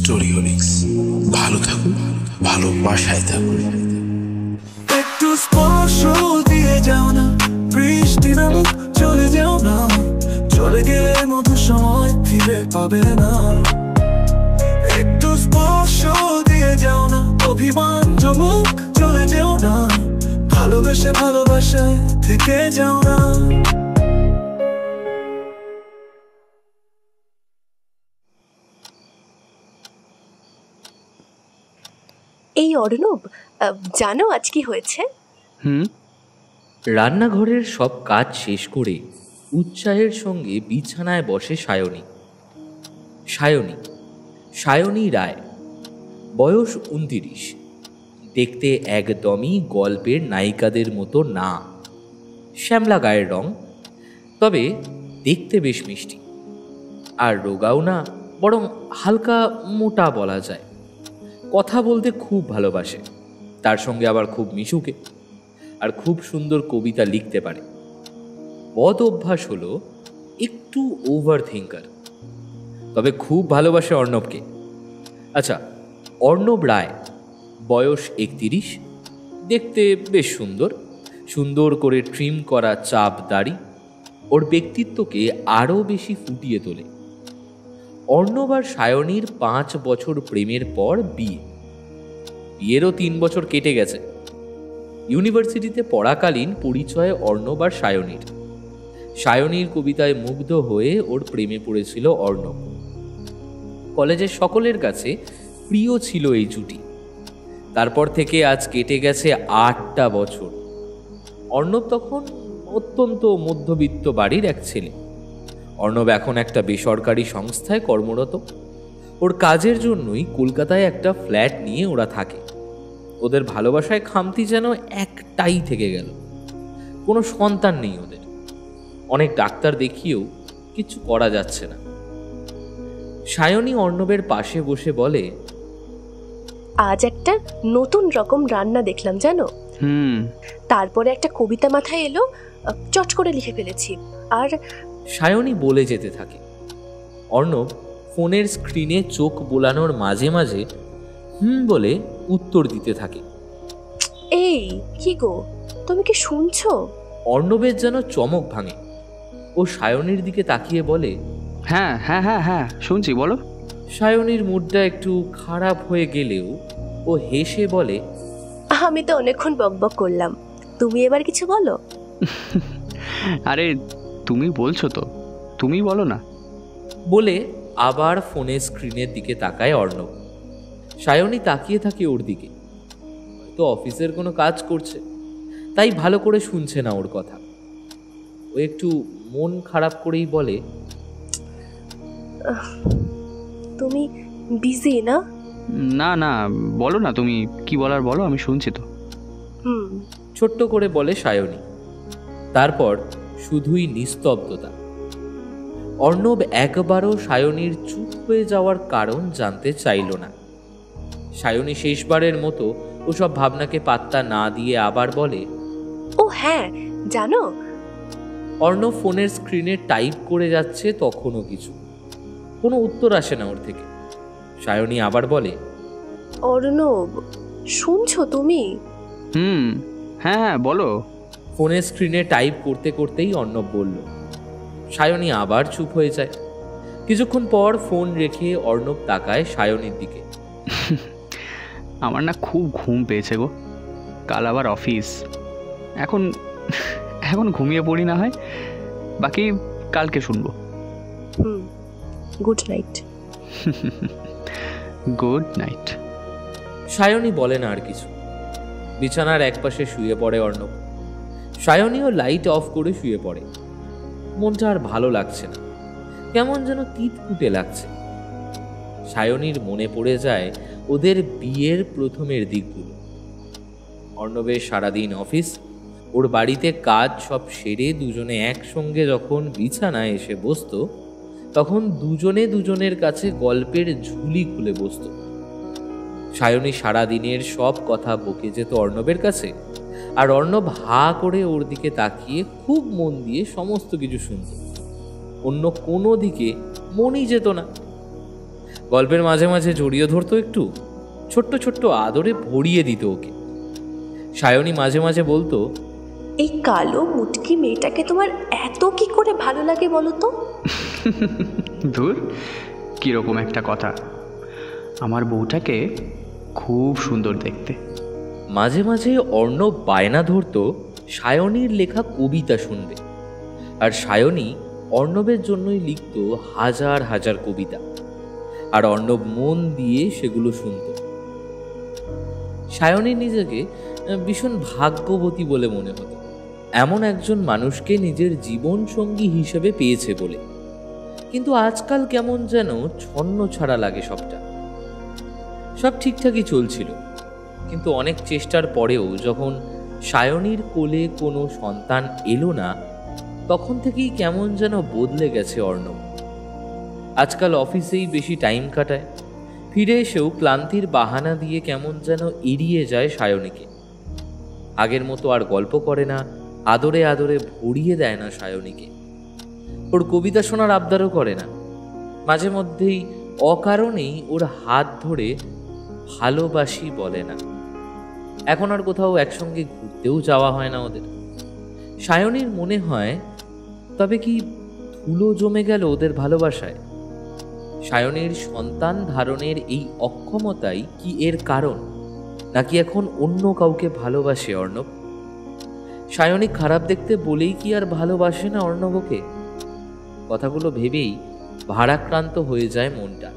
স্টোরিওনিক্স। ভালো থাকুন, ভালোবাসায় থাকুন। একটু স্পর্শ দিয়ে যাও না, বৃষ্টি নামুক চলে যাও না, চলে গেলে মধুর সময় ফিরে পাবে না। একটু স্পর্শ দিয়ে যাও না, অভিমান জমুক চলে যাও না, ভালোবেসে ভালোবাসায় থেকে যাও না। এই অর্ণব, জানো আজ কি হয়েছে? রান্নাঘরের সব কাজ শেষ করে উৎসাহের সঙ্গে বিছানায় বসে সায়নী। সায়নী রায়, বয়স 29। দেখতে একদমই গল্পের নায়িকাদের মতো না। শ্যামলা গায়ের রং, তবে দেখতে বেশ মিষ্টি। আর রোগাও না, বরং হালকা মোটা বলা যায়। কথা বলতে খুব ভালোবাসে, তার সঙ্গে আবার খুব মিশুকে, আর খুব সুন্দর কবিতা লিখতে পারে। বদ অভ্যাস হলো একটু ওভার থিঙ্কার, তবে খুব ভালোবাসে অর্ণবকে। আচ্ছা, অর্ণব রায়, বয়স 31, দেখতে বেশ সুন্দর করে ট্রিম করা চাপ দাড়ি ওর ব্যক্তিত্বকে আরও বেশি ফুটিয়ে তোলে। অর্ণব আর সায়নীর 5 বছর প্রেমের পর বিয়েরও 3 বছর কেটে গেছে। ইউনিভার্সিটিতে পড়াকালীন পরিচয় অর্ণব আর সায়নীর কবিতায় মুগ্ধ হয়ে ওর প্রেমে পড়েছিল অর্ণব। কলেজের সকলের কাছে প্রিয় ছিল এই জুটি। তারপর থেকে আজ কেটে গেছে 8টা বছর। অর্ণব তখন অত্যন্ত মধ্যবিত্ত বাড়ির এক ছেলে। অর্ণব এখন একটা বেসরকারি সংস্থায় কর্মরত। ওর কাজের জন্যই কলকাতায় একটা ফ্ল্যাট নিয়ে ওরা থাকে। ওদের ভালোবাসায় খামতি যেন একটাই থেকে গেল। কোনো সন্তান নেই ওদের। অনেক ডাক্তার দেখিয়েও কিছু করা যাচ্ছে না। সায়নী অর্ণবের পাশে বসে বলে, আজ একটা নতুন রকম রান্না দেখলাম জানো। তারপরে একটা কবিতা মাথায় এলো, চট করে লিখে ফেলেছি। আর সায়নী বলে যেতে থাকে। অর্ণব ফোনের স্ক্রিনে চোখ বোলানোর মাঝে মাঝে বলে উত্তর দিতে থাকে। এই কি গো, তুমি কি শুনছো? অর্ণবের যেন চমক ভাঙে। ও সায়নীর দিকে তাকিয়ে বলে, হ্যাঁ হ্যাঁ হ্যাঁ হ্যাঁ শুনছি, বলো। সায়নীর মুডটা একটু খারাপ হয়ে গেলেও ও হেসে বলে, আমি তো অনেকক্ষণ বকবক করলাম, তুমি এবার কিছু বলো। আরে তুমি বলছো তো, তুমি বলো না। বলে আবার ফোনের স্ক্রিনের দিকে তাকায় অর্ণব। সায়নী তাকিয়ে থাকে ওর দিকে। হয়তো অফিসের কোনো কাজ করছে, তাই ভালো করে শুনছে না ওর কথা। ও একটু মন খারাপ করেই বলে, তুমি বিজি না? না না, বলো না, তুমি কি বলার বলো, আমি শুনছি তো। ছোট্ট করে বলে সায়নী। তারপর শুধুই নিস্তব্ধতা। অর্ণব একবারও সায়নীর চুপ হয়ে যাওয়ার কারণ জানতে চাইল না। সায়নী শেষবারের মতো ওসব ভাবনাকে পাত্তা না দিয়ে আবার বলে, ও হ্যাঁ জানো। অর্ণব ফোনের স্ক্রিনে টাইপ করে যাচ্ছে, তখনও কোনো উত্তর আসে না ওর থেকে। সায়নী আবার বলে, অর্ণব শুনছো তুমি? হ্যাঁ হ্যাঁ বলো। ফোনের স্ক্রিনে টাইপ করতে করতেই অর্ণব বলল। সায়নী আবার চুপ হয়ে যায়। কিছুক্ষণ পর ফোন রেখে অর্ণব তাকায় সায়নীর দিকে। আমার না খুব ঘুম পেয়েছে গো, কাল আবার অফিস। এখন ঘুমিয়ে পড়ি না হয়, বাকি কালকে শুনবো। Good night. Good night. Sayani বলে না আর কিছু। বিছানার একপাশে শুয়ে পড়ে অর্ণব। সায়নীও লাইট অফ করে শুয়ে পড়ে। মনটা আর ভালো লাগছে না, কেমন যেন তিতকুটে লাগছে। সায়নীর মনে পড়ে যায় ওদের বিয়ের প্রথমের দিকগুলো। অর্ণবের সারাদিন অফিস, ওর বাড়িতে কাজ সব সেরে দুজনে একসঙ্গে যখন বিছানায় এসে বসত, তখন দুজনে দুজনের কাছে গল্পের ঝুলি খুলে বসত। সায়নী সারাদিনের সব কথা বকে যেত অর্ণবের কাছে, আর অর্ণব হা করে ওর দিকে তাকিয়ে খুব মন দিয়ে সমস্ত কিছু শুনত। অন্য কোনো দিকে মনই যেত না। গল্পের মাঝে মাঝে জড়িয়ে ধরতো, একটু ছোট্ট ছোট্ট আদরে ভরিয়ে দিত ওকে। সায়নী মাঝে মাঝে বলতো, এই কালো মুটকি মেয়েটাকে তোমার এত কি করে ভালো লাগে বলো তো? ধুর, কীরকম একটা কথা। আমার বউটাকে খুব সুন্দর দেখতে। মাঝে মাঝে অর্ণব বায়না ধরতো সায়নীর লেখা কবিতা শুনবে, আর সায়নী অর্ণবের জন্যই লিখত হাজার হাজার কবিতা, আর অর্ণব মন দিয়ে সেগুলো শুনত। সায়নী নিজেকে ভীষণ ভাগ্যবতী বলে মনে হতো, এমন একজন মানুষকে নিজের জীবন সঙ্গী হিসেবে পেয়েছে বলে। কিন্তু আজকাল কেমন যেন ছন্ন ছাড়া লাগে সবটা। সব ঠিকঠাকই চলছিল, কিন্তু অনেক চেষ্টার পরেও যখন সায়নীর কোলে কোনো সন্তান এলো না, তখন থেকেই কেমন যেন বদলে গেছে অর্ণব। আজকাল অফিসেই বেশি টাইম কাটায়, ফিরে এসেও ক্লান্তির বাহানা দিয়ে কেমন যেন এড়িয়ে যায় সায়নীকে। আগের মতো আর গল্প করে না, আদরে আদরে ভরিয়ে দেয় না সায়নীকে। ওর কবিতা শোনার আবদারও করে না, মাঝে মধ্যেই অকারণেই ওর হাত ধরে ভালোবাসি বলে না। এখন আর কোথাও একসঙ্গে ঘুরতেও যাওয়া হয় না ওদের। সায়নীর মনে হয়, তবে কি ধুলো জমে গেল ওদের ভালোবাসায়? সায়নীর সন্তান ধারণের এই অক্ষমতাই কি এর কারণ, নাকি এখন অন্য কাউকে ভালোবাসে অর্ণব? সায়নী খারাপ দেখতে বলেই কি আর ভালোবাসে না অর্ণবকে? কথাগুলো ভেবেই ভারাক্রান্ত হয়ে যায় মনটা।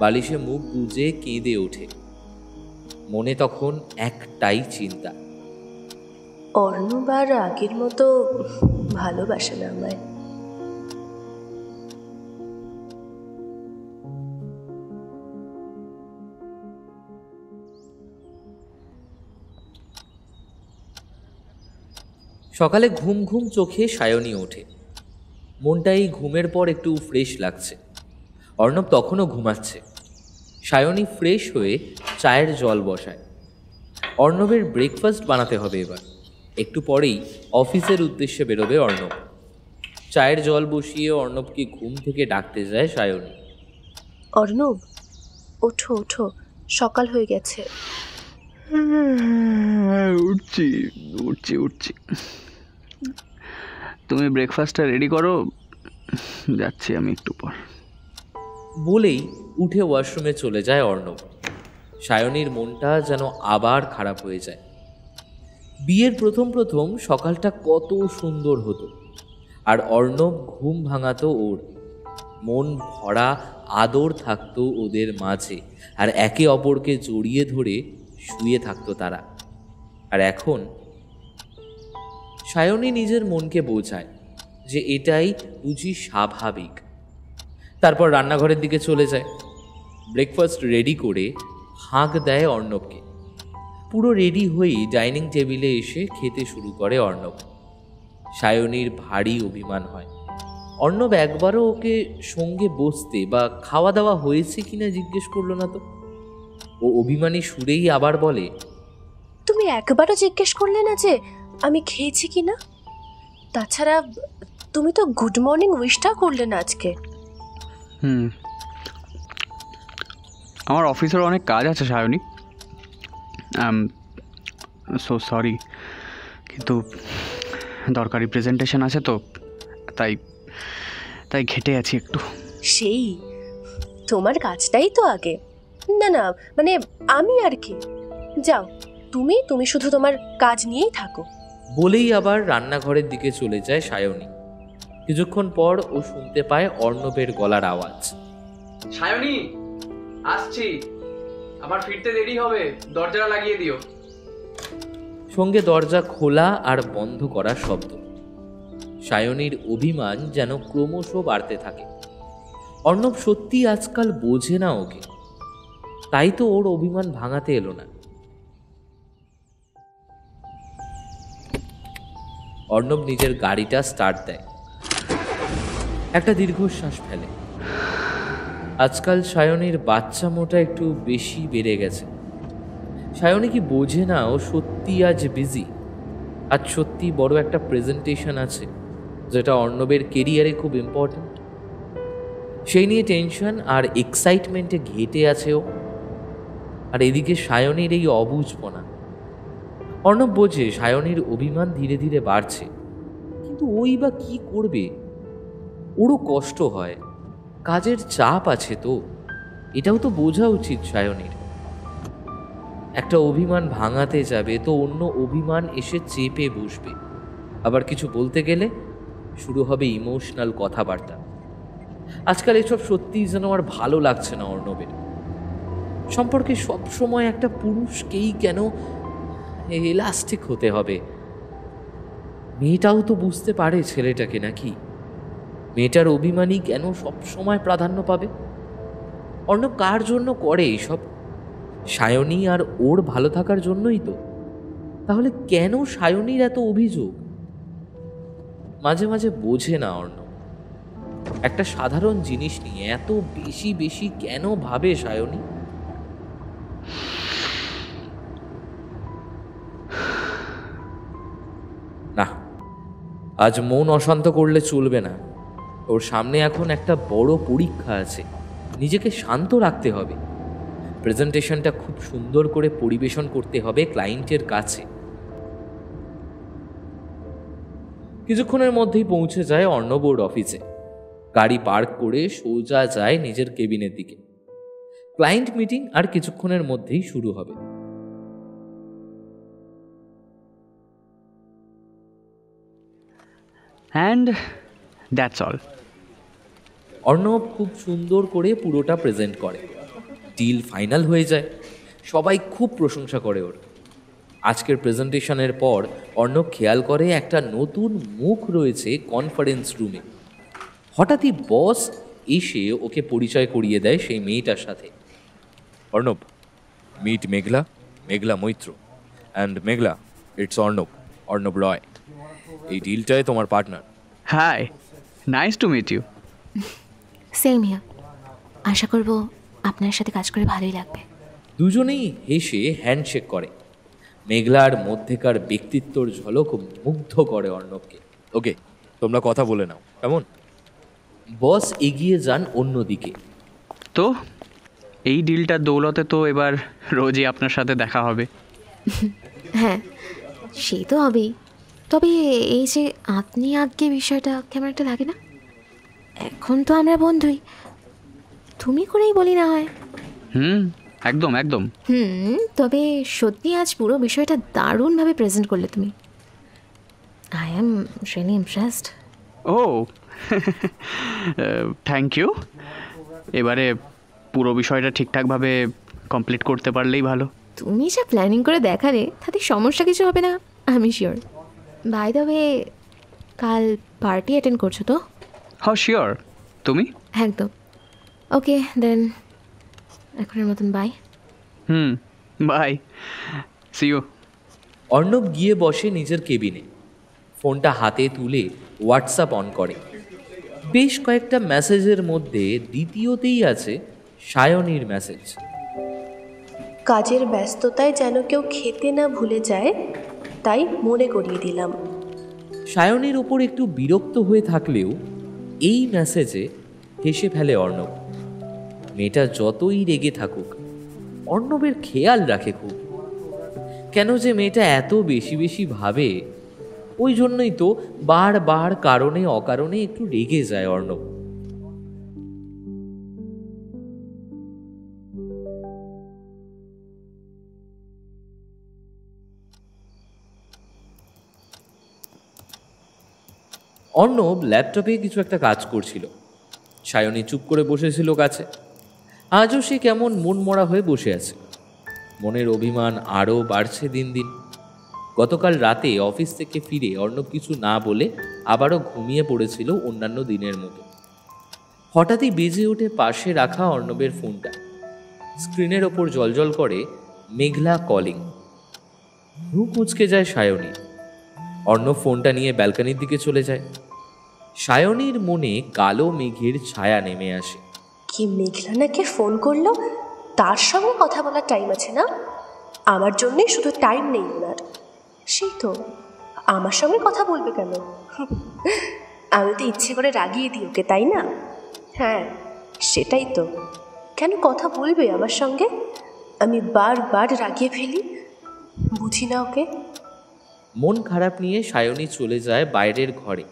বালিশে মুখ গুজে কেঁদে ওঠে। মনে তখন একটাই চিন্তা, অর্ণব আর আগের মতো ভালোবাসে না আমায়। সকালে ঘুম ঘুম চোখে সায়নী ওঠে। মনটা এই ঘুমের পর একটু ফ্রেশ লাগছে। অর্ণব তখনও ঘুমাচ্ছে। সায়নী ফ্রেশ হয়ে চায়ের জল বসায়। অর্ণবের ব্রেকফাস্ট বানাতে হবে এবার। একটু পরেই অফিসের উদ্দেশ্যে বেরোবে অর্ণব। চায়ের জল বসিয়ে অর্ণবকে ঘুম থেকে ডাকতে যায় সায়নী। অর্ণব, ওঠো ওঠো, সকাল হয়ে গেছে। উঠছি উঠছি উঠছি। তুমি ব্রেকফাস্টটা রেডি করো, যাচ্ছি আমি একটু পর। বলেই উঠে ওয়াশরুমে চলে যায় অর্ণব। সায়নীর মনটা যেন আবার খারাপ হয়ে যায়। বিয়ের প্রথম প্রথম সকালটা কত সুন্দর হতো, আর অর্ণব ঘুম ভাঙাতো ওর। মন ভরা আদর থাকতো ওদের মাঝে, আর একে অপরকে জড়িয়ে ধরে শুয়ে থাকতো তারা। আর এখন সায়নী নিজের মনকে বোঝায় যে এটাই বুঝি স্বাভাবিক। তারপর রান্নাঘরের দিকে চলে যায়। ব্রেকফাস্ট রেডি করে হাঁক দেয় অর্ণবকে। পুরো রেডি হয়েই ডাইনিং টেবিলে এসে খেতে শুরু করে অর্ণব। সায়নীর ভারী অভিমান হয়। অর্ণব একবারও ওকে সঙ্গে বসতে বা খাওয়া দাওয়া হয়েছে কিনা জিজ্ঞেস করলো না তো। ও অভিমানী সুরেই আবার বলে, তুমি একবারও জিজ্ঞেস করলে না যে আমি খেয়েছি কিনা? তাছাড়া তুমি তো গুড মর্নিং উইশটা করলে না আজকে। আমার অফিসের অনেক কাজ আছে সায়নী, সো সরি, কিন্তু দরকারি প্রেজেন্টেশন আছে তো, তাই তাই ঘেটে আছি একটু। সেই তোমার কাজটাই তো আগে। না না, মানে আমি আর কি। যাও, তুমি তুমি শুধু তোমার কাজ নিয়েই থাকো। বলেই আবার রান্নাঘরের দিকে চলে যায় সায়নী। কিছুক্ষণ পর ও শুনতে পায় অর্ণবের গলার আওয়াজ। সায়নী, আসছি, আমার ফিরতে দেরি হবে, দরজাটা লাগিয়ে দিও। সঙ্গে দরজা খোলা আর বন্ধ করার শব্দ। সায়নীর অভিমান যেন ক্রমশ বাড়তে থাকে। অর্ণব সত্যি আজকাল বোঝে না ওকে, তাই তো ওর অভিমান ভাঙাতে এলো না। অর্ণব নিজের গাড়িটা স্টার্ট দেয়, একটা দীর্ঘশ্বাস ফেলে। আজকাল সায়নীর বাচ্চা মোটা একটু বেশি বেড়ে গেছে। সায়নী কি বোঝে না ও সত্যি আজ বিজি? আজ সত্যি বড় একটা প্রেজেন্টেশন আছে, যেটা অর্ণবের কেরিয়ারে খুব ইম্পর্ট্যান্ট। সেই নিয়ে টেনশন আর এক্সাইটমেন্টে ঘেটে আছে ও। আর এদিকে সায়নীর এই অবুঝপনা। অর্ণব বোঝে সায়নীর অভিমান ধীরে ধীরে বাড়ছে, কিন্তু ওই বা কি করবে? ওরও কষ্ট হয়, কাজের চাপ আছে তো, এটাও তো বোঝা উচিত সায়নীর। একটা অভিমান ভাঙাতে যাবে তো অন্য অভিমান এসে চেপে বসবে, আবার কিছু বলতে গেলে শুরু হবে ইমোশনাল কথাবার্তা। আজকাল এসব সত্যিই যেন আর ভালো লাগছে না অর্ণবের। সম্পর্কে সবসময় একটা পুরুষকেই কেন এলাস্টিক হতে হবে? মেয়েটাও তো বুঝতে পারে ছেলেটাকে, নাকি? মেয়েটার অভিমানই কেন সবসময় প্রাধান্য পাবে? অর্ণব কার জন্য করে এইসব? সায়নী আর ওর ভালো থাকার জন্যই তো। তাহলে কেন সায়নীর এত অভিযোগ? মাঝে মাঝে বোঝে না অর্ণব, একটা সাধারণ জিনিস নিয়ে এত বেশি বেশি কেন ভাবে সায়নী? না, আজ মন অশান্ত করলে চলবে না। ওর সামনে এখন একটা বড় পরীক্ষা আছে, নিজেকে শান্ত রাখতে হবে। প্রেজেন্টেশনটা খুব সুন্দর করে পরিবেশন করতে হবে ক্লায়েন্টের কাছে। কিছুক্ষণের মধ্যেই পৌঁছে যায় অর্ণব ওর অফিসে। গাড়ি পার্ক করে সোজা যায় নিজের কেবিনের দিকে। ক্লায়েন্ট মিটিং আর কিছুক্ষণের মধ্যেই শুরু হবে। And that's all. অর্ণব খুব সুন্দর করে পুরোটা প্রেজেন্ট করে। ডিল ফাইনাল হয়ে যায়, সবাই খুব প্রশংসা করে ওর। আজকের প্রেজেন্টেশনের পর অর্ণব খেয়াল করে একটা নতুন মুখ রয়েছে কনফারেন্স রুমে। হঠাৎই বস এসে ওকে পরিচয় করিয়ে দেয় সেই মেয়েটার সাথে। Arnab, meet Meghla, Meghla Maitra. And Meghla, it's Arnab Roy. এই ডিলটায় তোমার পার্টনার। Hi, nice to meet you. Same here. আশা করব আপনার সাথে কাজ করে ভালোই লাগবে। দুজনেই হেসে হ্যান্ডশেক করে। মেঘলার মধ্যেকার ব্যক্তিত্বর ঝলক মুগ্ধ করে অর্ণবকে। ওকে, তোমরা কথা বলে নাও, কেমন? বস এগিয়ে যান অন্যদিকে। তো এই ডিলটার দৌলতে তো এবার রোজই আপনার সাথে দেখা হবে। হ্যাঁ, সে তো হবেই। তবে এই যে আপনি আগে বিষয়টা কেমন একটা লাগে না? এখন তো আমরা বন্ধুই, তুমি করেই বলি না হয়। একদম একদম। তবে সত্যি আজ পুরো বিষয়টা দারুণভাবে প্রেজেন্ট করলে তুমি। I am really impressed. ও থ্যাংক ইউ। এবারে পুরো বিষয়টা ঠিকঠাকভাবে কমপ্লিট করতে পারলেই ভালো। তুমি যা প্ল্যানিং করে দেখালে তাতে সমস্যা কিছু হবে না, আমি শিওর। বাই দ্য ওয়ে, কাল পার্টি অ্যাটেন্ড করছো তো? হ্যাঁ শিওর। তুমি? একদম। ওকে দেন, এখনের মতন bye. Bye, see you. Arnab গিয়ে বসে নিজের কেবিনে। ফোনটা হাতে তুলে হোয়াটসঅ্যাপ অন করে। বেশ কয়েকটা মেসেজের মধ্যে দ্বিতীয়তেই আছে সায়নীর মেসেজ। কাজের ব্যস্ততায় যেন কেউ খেতে না ভুলে যায়, তাই মনে করিয়ে দিলাম। সায়নীর ওপর একটু বিরক্ত হয়ে থাকলেও এই মেসেজে হেসে ফেলে অর্ণব। মেয়েটা যতই রেগে থাকুক, অর্ণবের খেয়াল রাখে খুব। কেন যে মেয়েটা এত বেশি বেশি ভাবে, ওই জন্যই তো বারবার কারণে অকারণে একটু রেগে যায় অর্ণব। অর্ণব ল্যাপটপে কিছু একটা কাজ করছিল। সায়নী চুপ করে বসেছিল কাছে। আজও সে কেমন মনমরা হয়ে বসে আছে। মনের অভিমান আরও বাড়ছে দিন দিন। গতকাল রাতে অফিস থেকে ফিরে অর্ণব কিছু না বলে আবারও ঘুমিয়ে পড়েছিল অন্যান্য দিনের মতো। হঠাৎই বেজে ওঠে পাশে রাখা অর্ণবের ফোনটা। স্ক্রিনের ওপর জ্বলজ্বল করে মেঘলা কলিং। ভ্রু কুঁচকে যায় সায়নী। অর্ণব ফোনটা নিয়ে ব্যালকনির দিকে চলে যায়। সায়নীর মনে কালো মেঘের ছায়া নেমে আসে। কি মেঘলা নাকি ফোন করলো? তার সঙ্গে কথা বলার টাইম আছে না? আমার জন্যই শুধু টাইম নেই ওনার। সেই তো, আমার সঙ্গে কথা বলবে কেন? আমি তো ইচ্ছে করে রাগিয়ে দিই ওকে, তাই না? হ্যাঁ, সেটাই তো, কেন কথা বলবে আমার সঙ্গে? আমি বারবার রাগিয়ে ফেলি, বুঝি না ওকে। মন খারাপ নিয়ে সায়নী চলে যায় বাইরের ঘরে।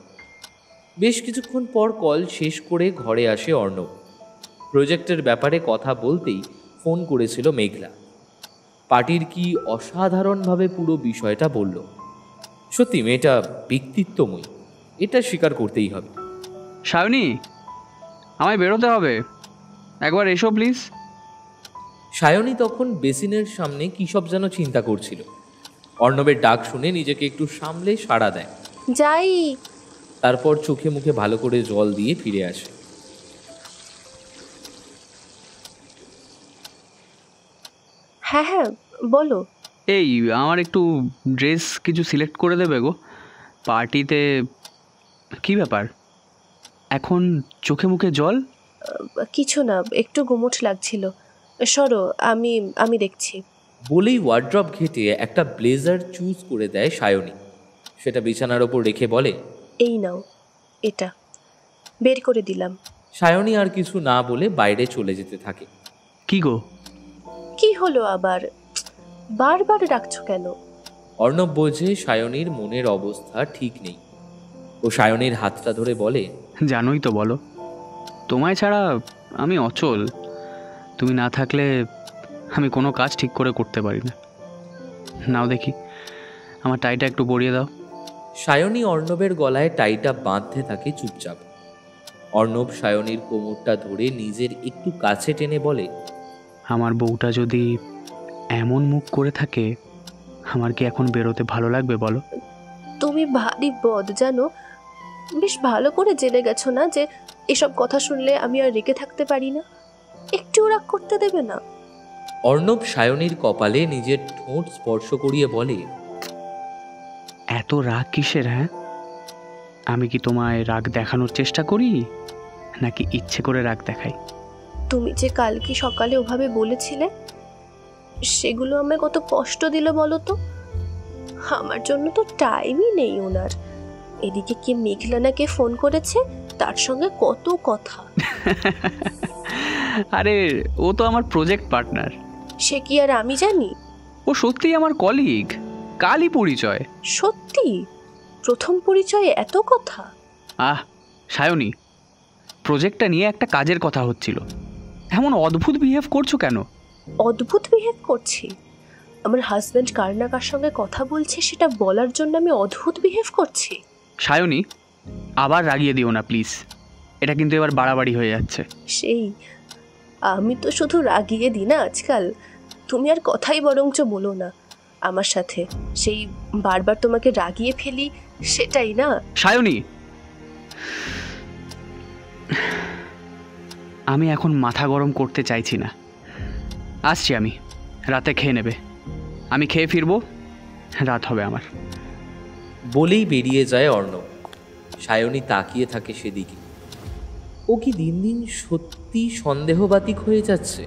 বেশ কিছুক্ষণ পর কল শেষ করে ঘরে আসে অর্ণব। প্রজেক্টের ব্যাপারে কথা বলতেই ফোন করেছিল মেঘলা। পার্টির কি অসাধারণভাবে পুরো বিষয়টা বলল। সত্যি মেয়েটা ব্যক্তিত্বময়ী, এটা স্বীকার করতেই হবে। সায়নী, আমায় বেরোতে হবে, একবার এসো প্লিজ। সায়নী তখন বেসিনের সামনে কী সব যেন চিন্তা করছিল। অর্ণবের ডাক শুনে নিজেকে একটু সামলে সাড়া দেয়। যাই। তারপর চোখে মুখে ভালো করে জল দিয়ে ফিরে আসে। হ্যাঁ হ্যাঁ বলো। এই আমার একটু ড্রেস কিছু সিলেক্ট করে দেবে গো, পার্টিতে। কি ব্যাপার এখন চোখে মুখে জল? কিছু না, একটু গুমোট লাগছিল। সরো, আমি আমি দেখছি। বলেই ওয়ার্ড্রপ ঘেটে একটা ব্লেজার চুজ করে দেয় সায়নী। সেটা বিছানার ওপর রেখে বলে, এই নাও, এটা বের করে দিলাম। সায়নী আর কিছু না বলে বাইরে চলে যেতে থাকে। কি গো, কি হলো আবার? বারবার ডাকছো কেন? অর্ণব বোঝে সায়নীর মনের অবস্থা ঠিক নেই। ও সায়নীর হাতটা ধরে বলে, জানোই তো, বলো, তোমায় ছাড়া আমি অচল। তুমি না থাকলে আমি কোনো কাজ ঠিক করে করতে পারি না। নাও দেখি, আমার টাইটা একটু পরিয়ে দাও। সায়নী অর্ণবের গলায় টাইটা বাঁধতে থাকে চুপচাপ। অর্ণব সায়নীর কোমরটা ধরে নিজের একটু কাছে টেনে বলে, আমার বউটা যদি এমন মুখ করে থাকে, আমার কি এখন বেরোতে ভালো লাগবে বলো? তুমি ভারী বদ জানো। বেশ ভালো করে জেনে গেছো না যে এসব কথা শুনলে আমি আর রেখে থাকতে পারি না? একটু রাগ করতে দেবে না? অর্ণব সায়নীর কপালে নিজের ঠোঁট স্পর্শ করিয়ে বলে, এত রাগ কিসের? হ্যাঁ, আমি কি তোমায় রাগ দেখানোর চেষ্টা করি, নাকি ইচ্ছে করে রাগ দেখাই? তুমি যে কালকে সকালে ওভাবে বলেছিলে, সেগুলো আমায় কত কষ্ট দিল বলো তো। আমার জন্য তো টাইমই নেই ওনার। এদিকে কি মেঘলানাকে ফোন করেছে, তার সঙ্গে কত কথা। আরে ও তো আমার প্রজেক্ট পার্টনার। সে কি আর আমি জানি? ও সত্যিই আমার কলিগ, কালই পরিচয়। সত্যি? প্রথম পরিচয়ে এত কথা? আহ সায়নী, প্রজেক্টটা নিয়ে একটা কাজের কথা হচ্ছিল, এমন অদ্ভুত বিহেভ করছো কেন? অদ্ভুত বিহেভ করছি? আমার হাজব্যান্ড কার না কার সঙ্গে কথা বলছে সেটা বলার জন্য আমি অদ্ভুত বিহেভ করছি? সায়নী, আবার রাগিয়ে দিও না প্লিজ, এটা কিন্তু এবার বাড়াবাড়ি হয়ে যাচ্ছে। সেই, আমি তো শুধু রাগিয়ে দিই না আজকাল। তুমি আর কথাই বরঞ্চ বলো না আমার সাথে। সেই বারবার তোমাকে রাগিয়ে ফেলি, সেটাই না? সায়নী, আমি এখন মাথা গরম করতে চাইছি না। আসছি আমি, রাতে খেয়ে নেবে। আমি খেয়ে ফিরবো, রাত হবে আমার। বলেই বেরিয়ে যায় অর্ণব। সায়নী তাকিয়ে থাকে সেদিকে। ও কি দিন দিন সত্যি সন্দেহবাতিক হয়ে যাচ্ছে?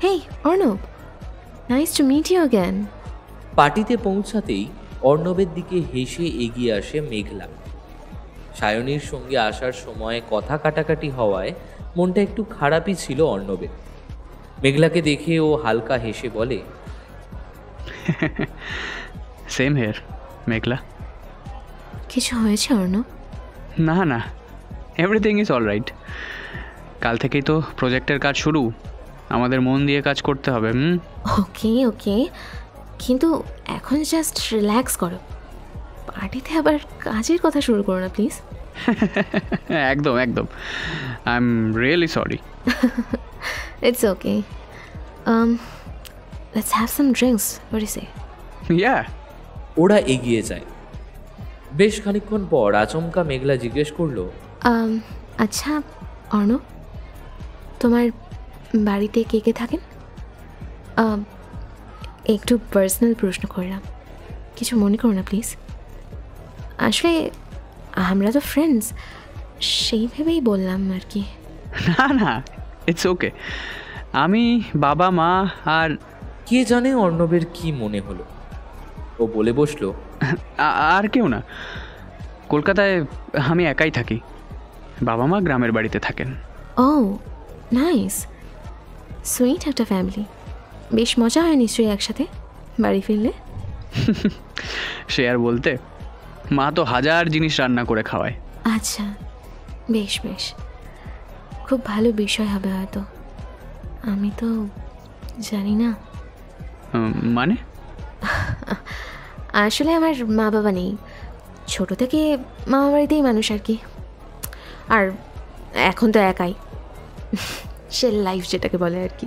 Hey, Arnab. Nice to meet you again. পার্টিতে পৌঁছাতেই অর্ণবের দিকে হেসে এগিয়ে আসে মেঘলা। সায়নীর সঙ্গে আসার সময় কথা কাটাকাটি হওয়ায় মনটা একটু খারাপই ছিল অর্ণবের। মেঘলাকে দেখে ও হালকা হেসে বলে, সেম হেয়ার মেঘলা। কিছু হয়েছে অর্ণব? না না, এভরিথিং ইজ অল রাইট। কাল থেকেই তো প্রজেক্টের কাজ শুরু, আমাদের মন দিয়ে কাজ করতে হবে। ওকে ওকে, কিন্তু এখন জাস্ট রিল্যাক্স করো। পার্টিতে আবার কাজের কথা শুরু করো না প্লিজ। একদম একদম, I am really sorry. It's okay, let's have some drinks, what you say? Yeah. ওরা এগিয়ে যায়। বেশ খানিকক্ষণ পর আচমকা মেঘলা জিজ্ঞেস করলো, আচ্ছা অর্ণব, তোমার বাড়িতে কে কে থাকেন? একটু পার্সোনাল প্রশ্ন করলাম, কিছু মনে করো না প্লিজ। আসলে আমরা তো ফ্রেন্ডস, সেই ভেবেই বললাম আর কি। না না, ইটস ওকে। আমি, বাবা, মা আর কে জানে অর্ণবের কি মনে হলো। ও বলে বসলো, আর কেউ না। কলকাতায় আমি একাই থাকি, বাবা মা গ্রামের বাড়িতে থাকেন। ও নাইস, সুইট একটা ফ্যামিলি। বেশ মজা হয় নিশ্চয়ই একসাথে বাড়ি ফিরলে। সে আর বলতে, মা তো হাজার জিনিস রান্না করে খাওয়ায়। আচ্ছা, বেশ বেশ, খুব ভালো বিষয় হবে হয়তো। আমি তো জানি না। মানে? আসলে আমার মা বাবা নেই, ছোট থেকে মামা বাড়িতেই মানুষ আর কি। আর এখন তো একাই, শেল লাইফ যেটাকে বলে আর কি।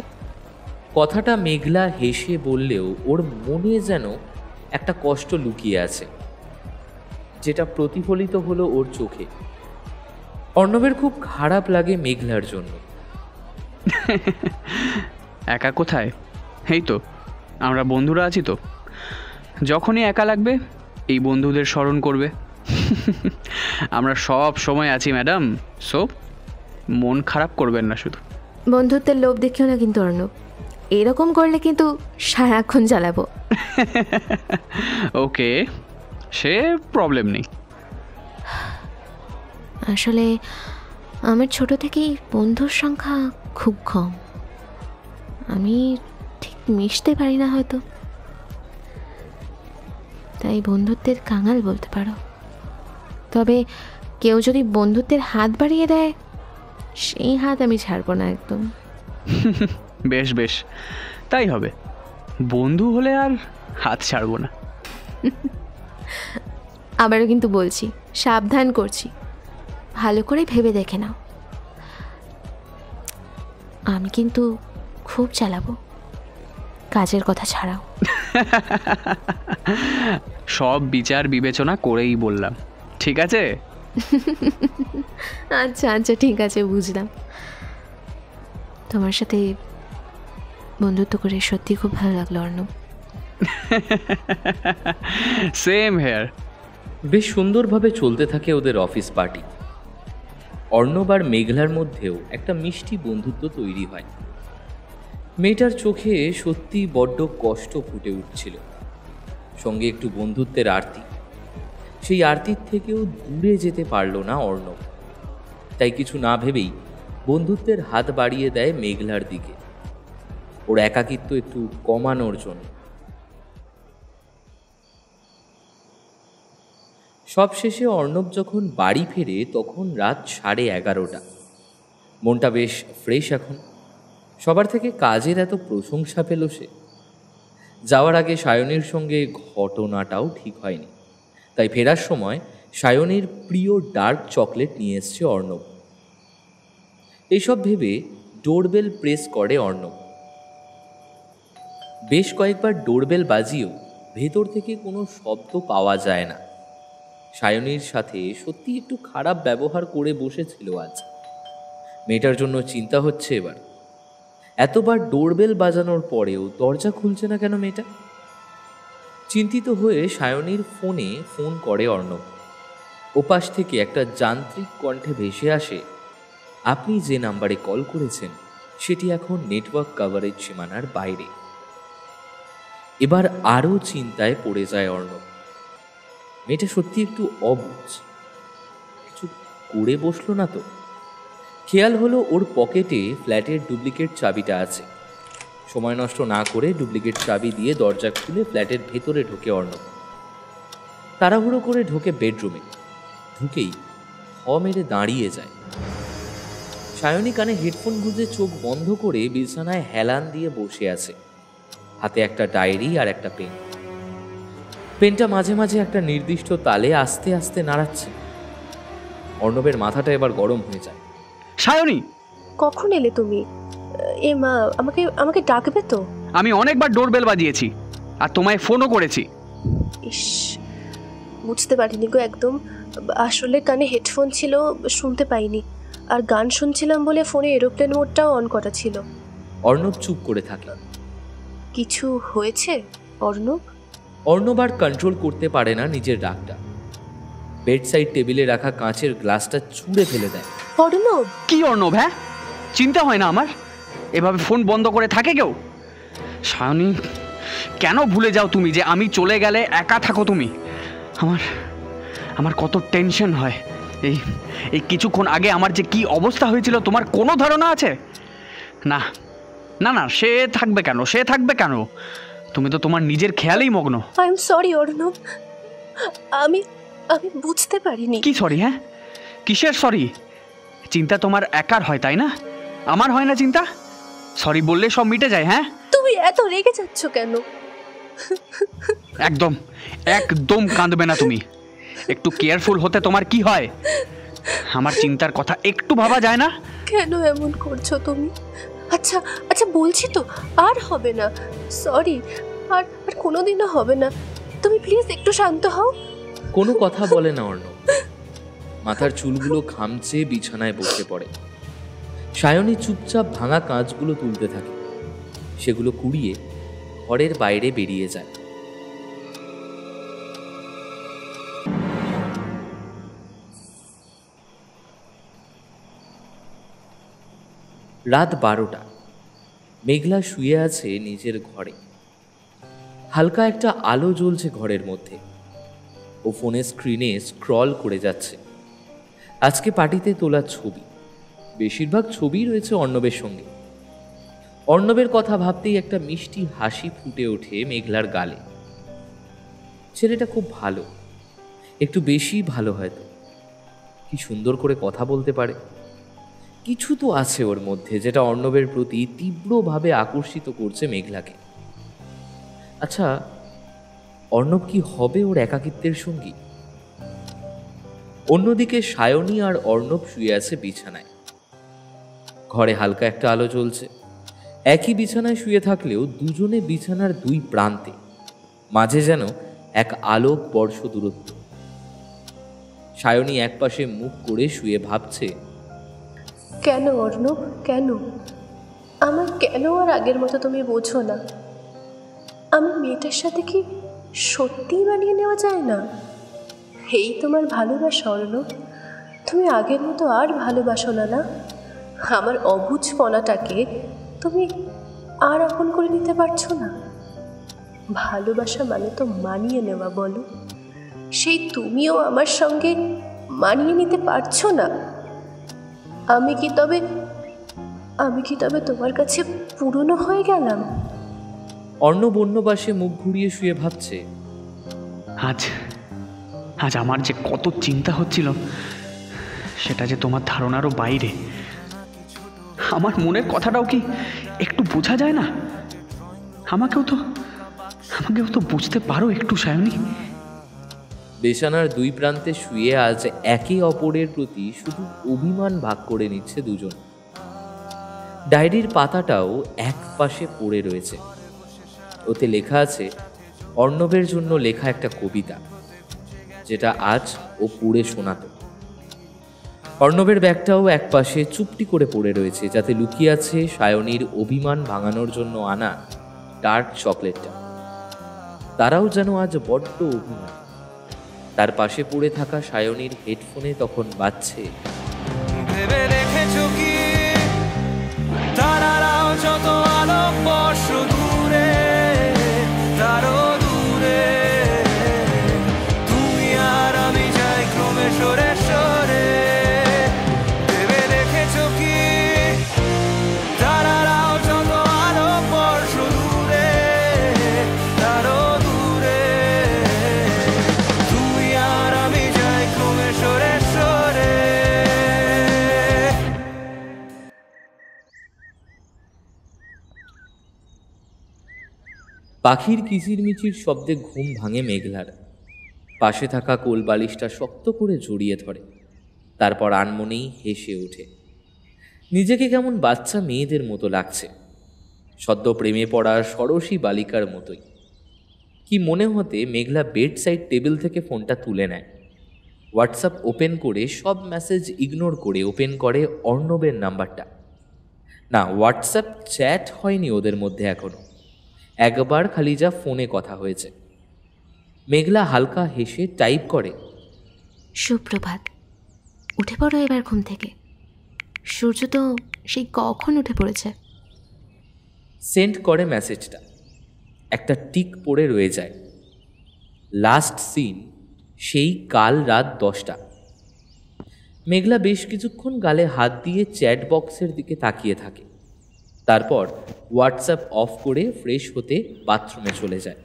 কথাটা মেঘলা হেসে বললেও ওর মনে যেন একটা কষ্ট লুকিয়ে আছে, যেটা প্রতিফলিত হলো ওর চোখে। অর্ণবের খুব খারাপ লাগে মেঘলার জন্য। একা কোথায়, এই তো আমরা বন্ধুরা আছি তো। যখনই একা লাগবে এই বন্ধুদের স্মরণ করবে। আমরা সব সময় আছি ম্যাডাম, সো মন খারাপ করবেন না শুধু। বন্ধুত্বের লোভ দেখিও না কিন্তু অর্ণব, এরকম করলে কিন্তু সারাক্ষণ জ্বালাবো। ওকে, সে প্রবলেম নেই। আসলে আমার ছোট থেকেই বন্ধুর সংখ্যা খুব কম, আমি ঠিক মিশতে পারি না হয়তো, তাই বন্ধুত্বের কাঙাল বলতে পারো। তবে কেউ যদি বন্ধুত্বের হাত বাড়িয়ে দেয়, সেই হাত আমি ছাড়বো না একদম। বেশ বেশ, তাই হবে। বন্ধু হলে আর হাত ছাড়বো না। আবারও কিন্তু বলছি, সাবধান করছি, ভালো করে ভেবে দেখে নাও। আমি কিন্তু খুব চালাবো, কাজের কথা ছাড়াও। সব বিচার বিবেচনা করেই বললাম, ঠিক আছে? আচ্ছা আচ্ছা, ঠিক আছে, বুঝলাম। তোমার সাথে বন্ধুত্ব করে সত্যি খুব ভালো লাগলো অর্ণব। Same here. বেশ সুন্দরভাবে চলতে থাকে ওদের অফিস পার্টি। অর্ণব আর মেঘলার মধ্যেও একটা মিষ্টি বন্ধুত্ব তৈরি হয়। মেয়েটার চোখে সত্যি বড্ড কষ্ট ফুটে উঠছিল, সঙ্গে একটু বন্ধুত্বের আরতি। সেই আরতির থেকেও দূরে যেতে পারল না অর্ণব, তাই কিছু না ভেবেই বন্ধুত্বের হাত বাড়িয়ে দেয় মেঘলার দিকে, ওর একাকিত্ব একটু কমানোর জন্য। সবশেষে অর্ণব যখন বাড়ি ফেরে তখন রাত 11:30। মনটা বেশ ফ্রেশ এখন, সবার থেকে কাজের এত প্রশংসা পেল সে। যাওয়ার আগে সায়নীর সঙ্গে ঘটনাটাও ঠিক হয়নি, তাই ফেরার সময় সায়নীর প্রিয় ডার্ক চকলেট নিয়ে এসছে অর্ণব। এসব ভেবে ডোরবেল প্রেস করে অর্ণব। বেশ কয়েকবার ডোরবেল বাজিয়েও ভেতর থেকে কোনো শব্দ পাওয়া যায় না। সায়নীর সাথে সত্যি একটু খারাপ ব্যবহার করে বসেছিল আজ। মেয়েটার জন্য চিন্তা হচ্ছে এবার। এতবার ডোরবেল বাজানোর পরেও দরজা খুলছে না কেন মেয়েটা? চিন্তিত হয়ে সায়নীর ফোনে ফোন করে অর্ণব। ওপাশ থেকে একটা যান্ত্রিক কণ্ঠে ভেসে আসে, আপনি যে নাম্বারে কল করেছেন সেটি এখন নেটওয়ার্ক কভারেজ সীমানার বাইরে। এবার আরও চিন্তায় পড়ে যায় অর্ণব। মেয়েটা সত্যি একটু অবুঝ, কিছু করে বসলো না তো? খেয়াল হলো ওর পকেটে ফ্ল্যাটের ডুপ্লিকেট চাবিটা আছে। সময় নষ্ট না করে ডুপ্লিকেট চাবি দিয়ে দরজা খুলে ফ্ল্যাটের ভেতরে ঢোকে অর্ণব। তাড়াহুড়ো করে ঢোকে বেডরুমে। ঢুকেই মেরে দাঁড়িয়ে যায়। সায়নী কানে হেডফোন গুঁজে চোখ বন্ধ করে বিছানায় হেলান দিয়ে বসে আছে, হাতে একটা ডায়েরি আর একটা পেন। পেনটা মাঝে মাঝে একটা নির্দিষ্ট তালে আস্তে আস্তে নাড়াচ্ছে। অর্ণবের মাথাটা এবার গরম হয়ে যায়। সায়নী, কখন এলে তুমি? এ মা, আমাকে আমাকে ডাকবে তো? আমি অনেকবার ডোরবেল বাজিয়েছি আর তোমায় ফোনও করেছি। ইস, বুঝতে পারিনি গো একদম। আসলে কানে হেডফোন ছিল, শুনতে পাইনি। আর গান শুনছিলাম বলে ফোনে এরোপ্লেন মোডটাও অন করা ছিল। অর্ণব চুপ করে থাকে। কিছু হয়েছে অর্ণব? অর্ণব আর কন্ট্রোল করতে পারে না নিজের রাগটা। বেডসাইড টেবিলে রাখা কাঁচের গ্লাসটা ছুঁড়ে ফেলে দেয়। অর্ণব! কি অর্ণব? হ্যাঁ, চিন্তা হয় না আমার? এভাবে ফোন বন্ধ করে থাকে কেউ? সায়নী, কেন ভুলে যাও তুমি যে আমি চলে গেলে একা থাকো তুমি? আমার আমার কত টেনশন হয়। এই এই কিছুক্ষণ আগে আমার যে কি অবস্থা হয়েছিল তোমার কোনো ধারণা আছে? না না না, সে থাকবে কেন, সে থাকবে কেন? তুমি তো তোমার নিজের খেয়ালেই মগ্ন। আই এম সরি অর্ণব, আমি আমি বুঝতে পারিনি। কি সরি? হ্যাঁ, কিসের সরি? চিন্তা তোমার একার হয় তাই না? আমার হয় না চিন্তা? সরি বললে সব মিটে যায়? হ্যাঁ, তুমি এত রেগে যাচ্ছ কেন? একদম একদম কাঁদবে না তুমি। একটু কেয়ারফুল হতে তোমার কি হয়? আমার চিন্তার কথা একটু ভাবা যায় না? কেন এমন করছো তুমি? আচ্ছা আচ্ছা বলছি তো, আর হবে না। সরি, আর আর কোনোদিনও হবে না। তুমি প্লিজ একটু শান্ত হও। কোনো কথা বলে না অর্ণব। মাথার চুলগুলো খামচে বিছানায় বসে পড়ে। সায়নী চুপচাপ ভাঙা কাঁচগুলো তুলতে থাকে। সেগুলো কুড়িয়ে ঘরের বাইরে বেরিয়ে যায়। রাত 12টা। মেঘলা শুয়ে আছে নিজের ঘরে। হালকা একটা আলো জ্বলছে ঘরের মধ্যে। ও ফোনের স্ক্রিনে স্ক্রল করে যাচ্ছে। আজকে পার্টিতে তোলা ছবি, বেশিরভাগ ছবি রয়েছে অর্ণবের সঙ্গে। অর্ণবের কথা ভাবতেই একটা মিষ্টি হাসি ফুটে ওঠে মেঘলার গালে। ছেলেটা খুব ভালো, একটু বেশি ভালো হয়তো। কি সুন্দর করে কথা বলতে পারে। কিছু তো আছে ওর মধ্যে যেটা অর্ণবের প্রতি তীব্রভাবে আকর্ষিত করছে মেঘলাকে। আচ্ছা, অর্ণব কি হবে ওর একাকিত্বের সঙ্গী? অন্যদিকে সায়নী আর অর্ণব শুয়ে আছে বিছানায়। ঘরে হালকা একটা আলো জ্বলছে। একই বিছানায় শুয়ে থাকলেও দুজনে বিছানার দুই প্রান্তে, মাঝে যেন এক আলোক বর্ষ দূরত্ব। সায়নী একপাশে মুখ করে শুয়ে ভাবছে, কেন অর্ণব, কেন আমার কেন আর আগের মতো তুমি বোঝো না? আমার মেয়েটার সাথে কি সত্যিই মানিয়ে নেওয়া যায় না? এই তোমার ভালোবাসা অর্ণব, তুমি আগের মতো আর ভালোবাসো না। না, আমার অবুঝপনাটাকে তুমি আর আপন করে নিতে পারছো না। ভালোবাসা মানে তো মানিয়ে নেওয়া, বলো। সেই তুমিও আমার সঙ্গে মানিয়ে নিতে পারছো না। আমি কি তবে তোমার কাছে পুরনো হয়ে গেলাম? অর্ণব অন্য পাশে মুখ ঘুরিয়ে শুয়ে ভাবছে, আজ আজ আমার যে কত চিন্তা হচ্ছিল সেটা যে তোমার ধারণারও বাইরে। আমার মনের কথাটাও কি একটু বোঝা যায় না? আমাকেও তো বুঝতে পারো একটু সায়নী। বিছানার দুই প্রান্তে শুয়ে আজ একে অপরের প্রতি শুধু অভিমান ভাগ করে নিচ্ছে দুজন। ডায়েরির পাতাটাও এক পাশে পড়ে রয়েছে। ওতে লেখা আছে অর্ণবের জন্য লেখা একটা কবিতা, যেটা আজ ও পড়ে শোনাতো। অর্ণবের ব্যাগটাও এক পাশে চুপটি করে পড়ে রয়েছে, যাতে লুকিয়ে আছে সায়নীর অভিমান ভাঙানোর জন্য আনা ডার্ক চকলেটটা। তারাও যেন আজ বড্ড অভিমান। তার পাশে পড়ে থাকা সায়নীর হেডফোনে তখন বাজছে, ভেবে দেখেছো কি তারারাও যত আলোক বর্ষ দূরে, তারও দূরে তুমি আর আমি যাই ক্রমে সরে সরে। ভেবে দেখেছো কি তারারাও যত আলোক বর্ষ দূরে, তারও দূরে তুমি আর আমি যাই ক্রমে সরে সরে। পাখির কিচিরমিচির শব্দে ঘুম ভাঙে মেঘলার। পাশে থাকা কোল বালিশটা শক্ত করে জড়িয়ে ধরে। তারপর আনমনেই হেসে ওঠে। নিজেকে কেমন বাচ্চা মেয়েদের মতো লাগছে, সদ্য প্রেমে পড়া সরসী বালিকার মতোই। কি মনে হতে মেঘলা বেড সাইড টেবিল থেকে ফোনটা তুলে নেয়। হোয়াটসঅ্যাপ ওপেন করে সব মেসেজ ইগনোর করে ওপেন করে অর্ণবের নাম্বারটা। না, হোয়াটসঅ্যাপ চ্যাট হয়নি ওদের মধ্যে এখনো, একবার খালি যা ফোনে কথা হয়েছে। মেঘলা হালকা হেসে টাইপ করে, সুপ্রভাত, উঠে পড়ো এবার ঘুম থেকে। সূর্য তো সেই কখন উঠে পড়েছে। সেন্ড করে মেসেজটা। একটা টিক পড়ে রয়ে যায়। লাস্ট সিন সেই কাল রাত 10টা। মেঘলা বেশ কিছুক্ষণ গালে হাত দিয়ে চ্যাট বক্সের দিকে তাকিয়ে থাকে। তারপর হোয়াটসঅ্যাপ অফ করে ফ্রেশ হতে বাথরুমে চলে যায়।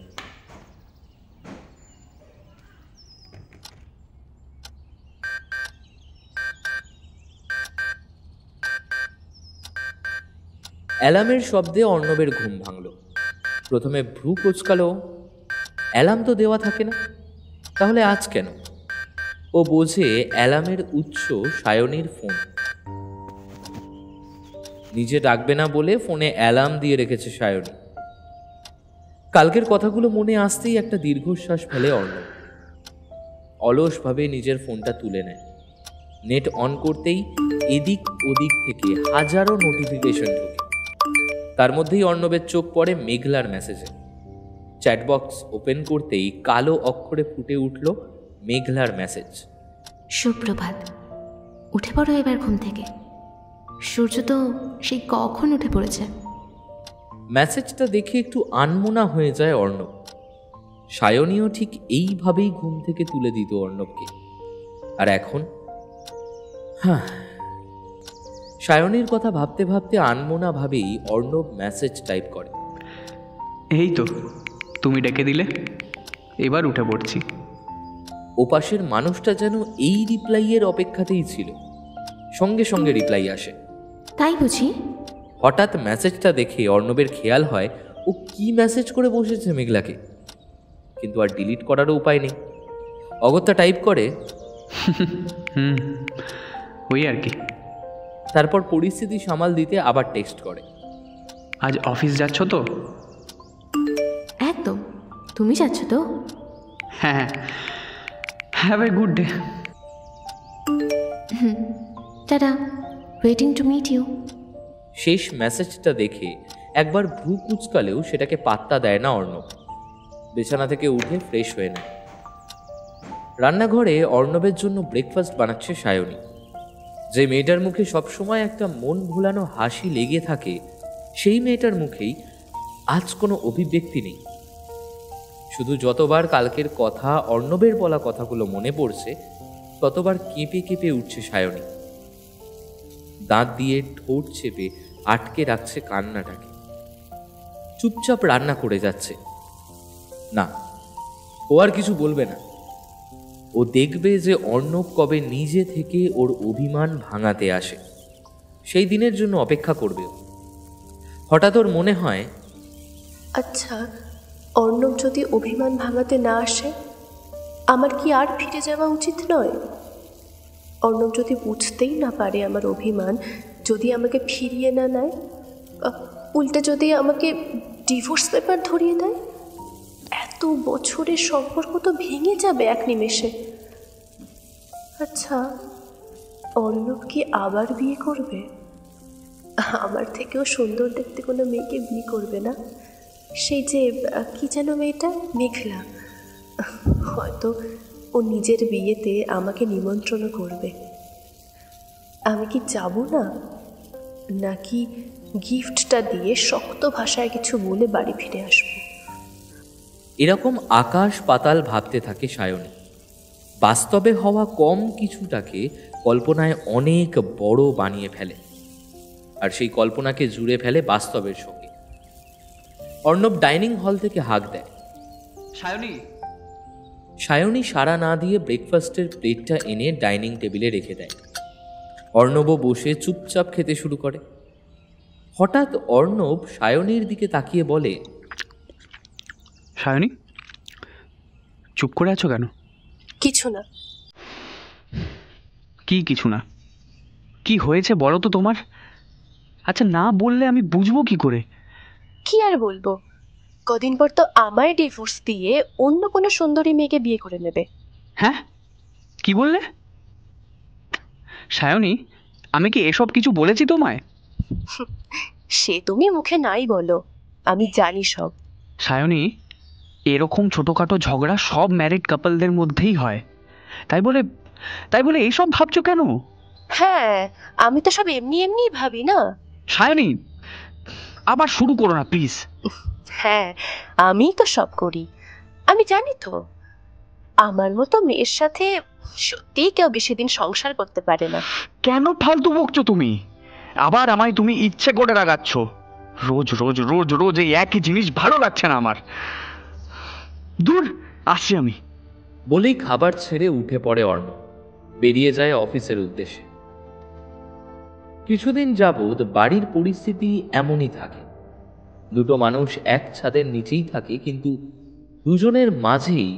অ্যালার্মের শব্দে অর্ণবের ঘুম ভাঙল। প্রথমে ভ্রু কোচকালো, অ্যালার্ম তো দেওয়া থাকে না, তাহলে আজ কেন? ও বোঝে অ্যালার্মের উৎস সায়নীর ফোন। নিজে ডাকবে না বলে ফোনে অ্যালার্ম দিয়ে রেখেছে সায়নী। কালকের কথাগুলো মনে আসতেই একটা দীর্ঘশ্বাস ফেলে অর্ণব। অলসভাবে নিজের ফোনটা তুলে নেয়। নেট অন করতেই এদিক ওদিক থেকে হাজারো নোটিফিকেশন ঢোকে। তার মধ্যেই অর্ণবের চোখ পড়ে মেঘলার মেসেজে। চ্যাটবক্স ওপেন করতেই কালো অক্ষরে ফুটে উঠল মেঘলার মেসেজ। সুপ্রভাত, উঠে পড়ো এবার ঘুম থেকে, সূর্য তো সেই কখন উঠে পড়েছে। মেসেজটা দেখে একটু আনমনা হয়ে যায় অর্ণব। সায়নীও ঠিক এইভাবেই ঘুম থেকে তুলে দিত অর্ণবকে। আর এখন সায়নীর কথা ভাবতে ভাবতে আনমনা ভাবেই অর্ণব মেসেজ টাইপ করে। এই তো তুমি ডেকে দিলে, এবার উঠে পড়ছি। ওপাশের মানুষটা যেন এই রিপ্লাইয়ের অপেক্ষাতেই ছিল। সঙ্গে সঙ্গে রিপ্লাই আসে। তাই বুঝি? হঠাৎ মেসেজটা দেখে অর্ণবের খেয়াল হয় ও কি মেসেজ করে বসেছে মেঘলাকে, কিন্তু আর ডিলিট করারও উপায় নেই। অগত্যা টাইপ করে ওই আর কি। তারপর পরিস্থিতি সামাল দিতে আবার টেক্সট করে। আজ অফিস যাচ্ছ তো? একদম। তুমি যাচ্ছ তো? হ্যাঁ, have a good day. Tata, waiting to meet you. শেষ মেসেজটা দেখে একবার ভ্রু কুচকালেও সেটাকে পাত্তা দেয় না অর্ণব। বিছানা থেকে উঠে ফ্রেশ হয়ে নেয়। রান্নাঘরে অর্ণবের জন্য ব্রেকফাস্ট বানাচ্ছে সায়নী। যে মেয়েটার মুখে সবসময় একটা মন ভুলানো হাসি লেগে থাকে, সেই মেয়েটার মুখেই আজ কোনো অভিব্যক্তি নেই। শুধু যতবার কালকের কথা, অর্ণবের বলা কথাগুলো মনে পড়ছে, ততবার কেঁপে কেঁপে উঠছে সায়নী। দাঁত দিয়ে ঠোঁট চেপে আটকে রাখছে কান্নাটাকে। চুপচাপ রান্না করে যাচ্ছে। না, ও আর কিছু বলবে না। ও দেখবে যে অর্ণব কবে নিজে থেকে ওর অভিমান ভাঙাতে আসে। সেই দিনের জন্য অপেক্ষা করবে ও। হঠাৎ ওর মনে হয়, আচ্ছা, অর্ণব যদি অভিমান ভাঙাতে না আসে, আমার কি আর ফিরে যাওয়া উচিত নয়? অর্ণব যদি বুঝতেই না পারে আমার অভিমান, যদি আমাকে ফিরিয়ে না নেয়, উল্টে যদি আমাকে ডিভোর্স পেপার ধরিয়ে দেয়, এত বছরের সম্পর্ক তো ভেঙে যাবে এক নিমেষে। আচ্ছা, অর্ণব কি আবার বিয়ে করবে? আমার থেকেও সুন্দর দেখতে কোনো মেয়েকে বিয়ে করবে না? সেই যে কি যেন মেয়েটা, মেঘলা, হয়তো ও নিজের বিয়েতে আমাকে নিমন্ত্রণ করবে। আমি কি যাব না? নাকি গিফটটা দিয়ে শক্ত ভাষায় কিছু বলে বাড়ি ফিরে আসবো? এরকম আকাশ পাতাল ভাবতে থাকে সায়নী। বাস্তবে হওয়া কম কিছুটাকে কল্পনায় অনেক বড় বানিয়ে ফেলে, আর সেই কল্পনাকে জুড়ে ফেলে বাস্তবের সঙ্গে। অর্ণব ডাইনিং হল থেকে হাঁক দেয়, সায়নী। সায়নী সাড়া না দিয়ে ব্রেকফাস্টের প্লেটটা এনে ডাইনিং টেবিলে রেখে দেয়। অর্ণবও বসে চুপচাপ খেতে শুরু করে। হঠাৎ অর্ণব সায়নীর দিকে তাকিয়ে বলে, সায়নী, চুপ করে আছো কেন? কিছু না। কি কিছু না? কি হয়েছে বলো তো তোমার? আচ্ছা, না বললে আমি বুঝবো কি করে? কি আর বলবো, কদিন পর তো আমায় ডিভোর্স দিয়ে অন্য কোনো সুন্দরী মেয়েকে বিয়ে করে নেবে। হ্যাঁ, কি বললে? সায়নী, আমি কি এসব কিছু বলেছি তোমায়? সে তুমি মুখে নাই বলো, আমি জানি সব। সায়নী, এরকম ছোটোখাটো ঝগড়া সব ম্যারিড কাপলদের মধ্যেই হয়। তাই বলে এইসব ভাবছো কেন? হ্যাঁ, আমি তো সব এমনি এমনি ভাবি না। সায়নী, আবার শুরু করো না প্লিজ। হ্যাঁ, আমিই তো সব করি। আমি জানি তো, আমার মতো মেয়ের সাথে সত্যিই কেউ বেশি দিন সংসার করতে পারে না। কেন ফালতু বকছো তুমি? আবার আমায় তুমি ইচ্ছে করে রাগাচ্ছ। রোজ রোজ রোজ রোজ এই একই জিনিস ভালো লাগছে না আমার। দূর, আসছি আমি। বলেই খাবার ছেড়ে উঠে পড়ে অর্ণব, বেরিয়ে যায় অফিসের উদ্দেশ্যে। কিছুদিন যাবৎ বাড়ির পরিস্থিতি এমনই থাকে। দুটো মানুষ এক ছাদের নিচেই থাকে, কিন্তু দুজনের মাঝেই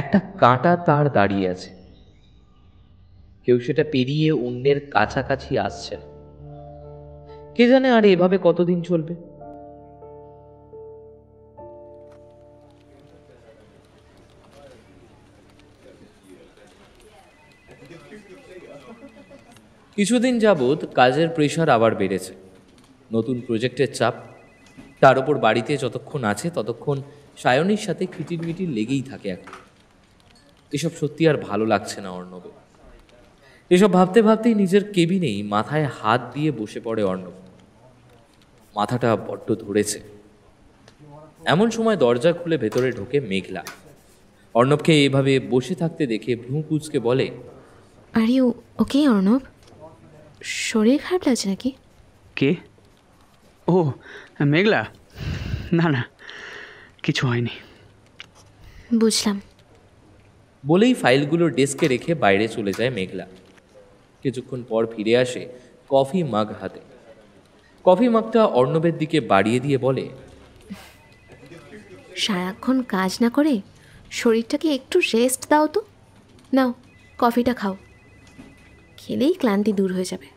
একটা কাঁটা তার দাঁড়িয়ে আছে। কেউ সেটা পেরিয়ে অন্যের কাছাকাছি আসছে না। কে জানে আর এভাবে কতদিন চলবে। কিছুদিন যাবৎ কাজের প্রেশার আবার বেড়েছে। নতুন প্রজেক্টের চাপ, তার উপর বাড়িতে যতক্ষণ আছে ততক্ষণ সায়নীর সাথে খিটিরমিটির লেগেই থাকে এখন। এসব সত্যি আর ভালো লাগছে না অর্ণবের। এসব ভাবতে ভাবতেই নিজের কেবিনেই মাথায় হাত দিয়ে বসে পড়ে অর্ণব। মাথাটা বড্ড ধরেছে। এমন সময় দরজা খুলে ভেতরে ঢোকে মেঘলা। অর্ণবকে এভাবে বসে থাকতে দেখে ভ্রু কুঁচকে বলে, আর ইউ ওকে অর্ণব? শরীর খারাপ লাগছে নাকি? কে? ও, মেঘলা। না না, কিছু হয়নি। বুঝলাম। বলেই ফাইলগুলো ডেস্কে রেখে বাইরে চলে যায় মেঘলা। কিছুক্ষণ পর ফিরে আসে কফি মাগ হাতে। কফি মাগটা অর্ণবের দিকে বাড়িয়ে দিয়ে বলে, সারাক্ষণ কাজ না করে শরীরটাকে একটু রেস্ট দাও তো। নাও, কফিটা খাও, খেলেই ক্লান্তি দূর হয়ে যাবে।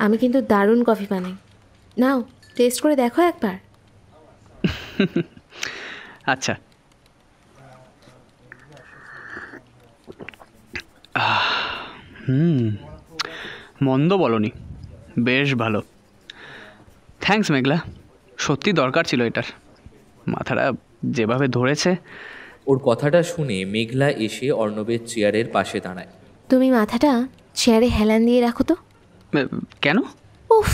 আমি কিন্তু দারুণ কফি বানাই, নাও টেস্ট করে দেখো একবার। আচ্ছা। মন্দ বলনি, বেশ ভালো। থ্যাঙ্কস মেঘলা, সত্যি দরকার ছিল এটার। মাথাটা যেভাবে ধরেছে। ওর কথাটা শুনে মেঘলা এসে অর্ণবের চেয়ারের পাশে দাঁড়ায়। তুমি মাথাটা চেয়ারে হেলান দিয়ে রাখো তো। কেন? উফ,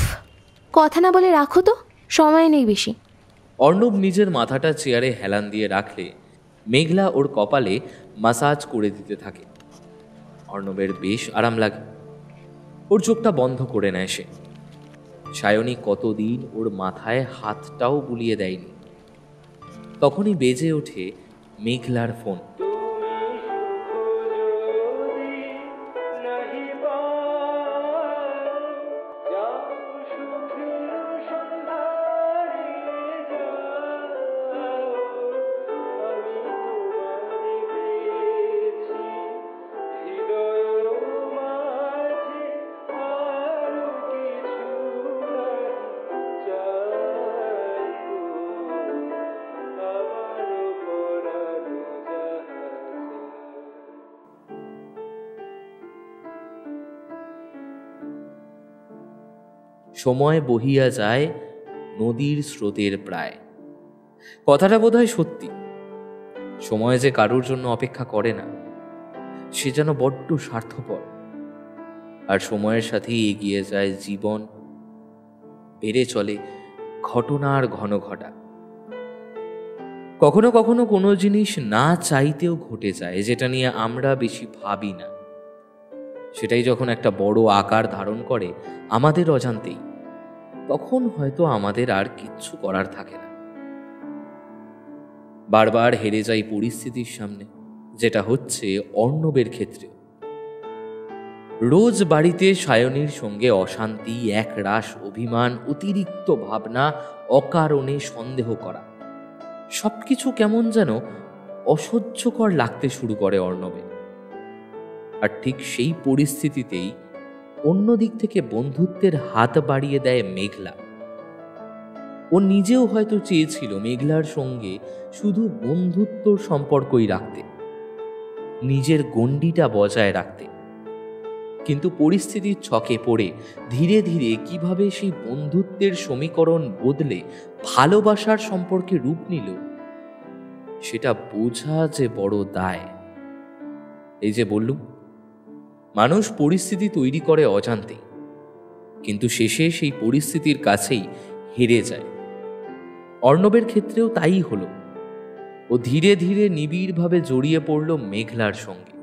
কথা না বলে রাখো তো, সময় নেই বেশি। অর্ণব নিজের মাথাটা চেয়ারে হেলান দিয়ে রাখলে মেঘলা ওর কপালে মাসাজ করে দিতে থাকে। অর্ণবের বেশ আরাম লাগে। ওর চোখটা বন্ধ করে নেয় সে। সায়নী কতদিন ওর মাথায় হাতটাও বুলিয়ে দেয়নি। তখনই বেজে ওঠে মেঘলার ফোন। সময় বহিয়া যায় নদীর স্রোতের প্রায়। কথাটা বোধহয় সত্যি। সময় যে কারোর জন্য অপেক্ষা করে না, সে যেন বড্ড স্বার্থপর। আর সময়ের সাথেই এগিয়ে যায় জীবন, বেড়ে চলে ঘটনার ঘন ঘটা। কখনো কখনো কোনো জিনিস না চাইতেও ঘটে যায়, যেটা নিয়ে আমরা বেশি ভাবি না। সেটাই যখন একটা বড় আকার ধারণ করে আমাদের অজান্তেই, তখন হয়তো আমাদের আর কিচ্ছু করার থাকে না। বারবার হেরে যাই পরিস্থিতির সামনে, যেটা হচ্ছে অর্ণবের ক্ষেত্রে। রোজ বাড়িতে সায়নীর সঙ্গে অশান্তি, একরাশ অভিমান, অতিরিক্ত ভাবনা, অকারণে সন্দেহ করা, সবকিছু কেমন যেন অসহ্যকর লাগতে শুরু করে অর্ণবে। আর ঠিক সেই পরিস্থিতিতেই অন্য দিক থেকে বন্ধুত্বের হাত বাড়িয়ে দেয় মেঘলা। ও নিজেও হয়তো চেয়েছিল মেঘলার সঙ্গে শুধু বন্ধুত্বর সম্পর্কই রাখতে, নিজের গণ্ডিটা বজায় রাখতে। কিন্তু পরিস্থিতির ছকে পড়ে ধীরে ধীরে কিভাবে সেই বন্ধুত্বের সমীকরণ বদলে ভালোবাসার সম্পর্কে রূপ নিল, সেটা বোঝা যে বড় দায়। এই যে বললুম, মানুষ পরিস্থিতি তৈরি করে অজান্তেই, কিন্তু শেষে সেই পরিস্থিতির কাছেই হেরে যায়। অর্ণবের ক্ষেত্রেও তাই হলো। ও ধীরে ধীরে নিবিড়ভাবে জড়িয়ে পড়ল মেঘলার সঙ্গে।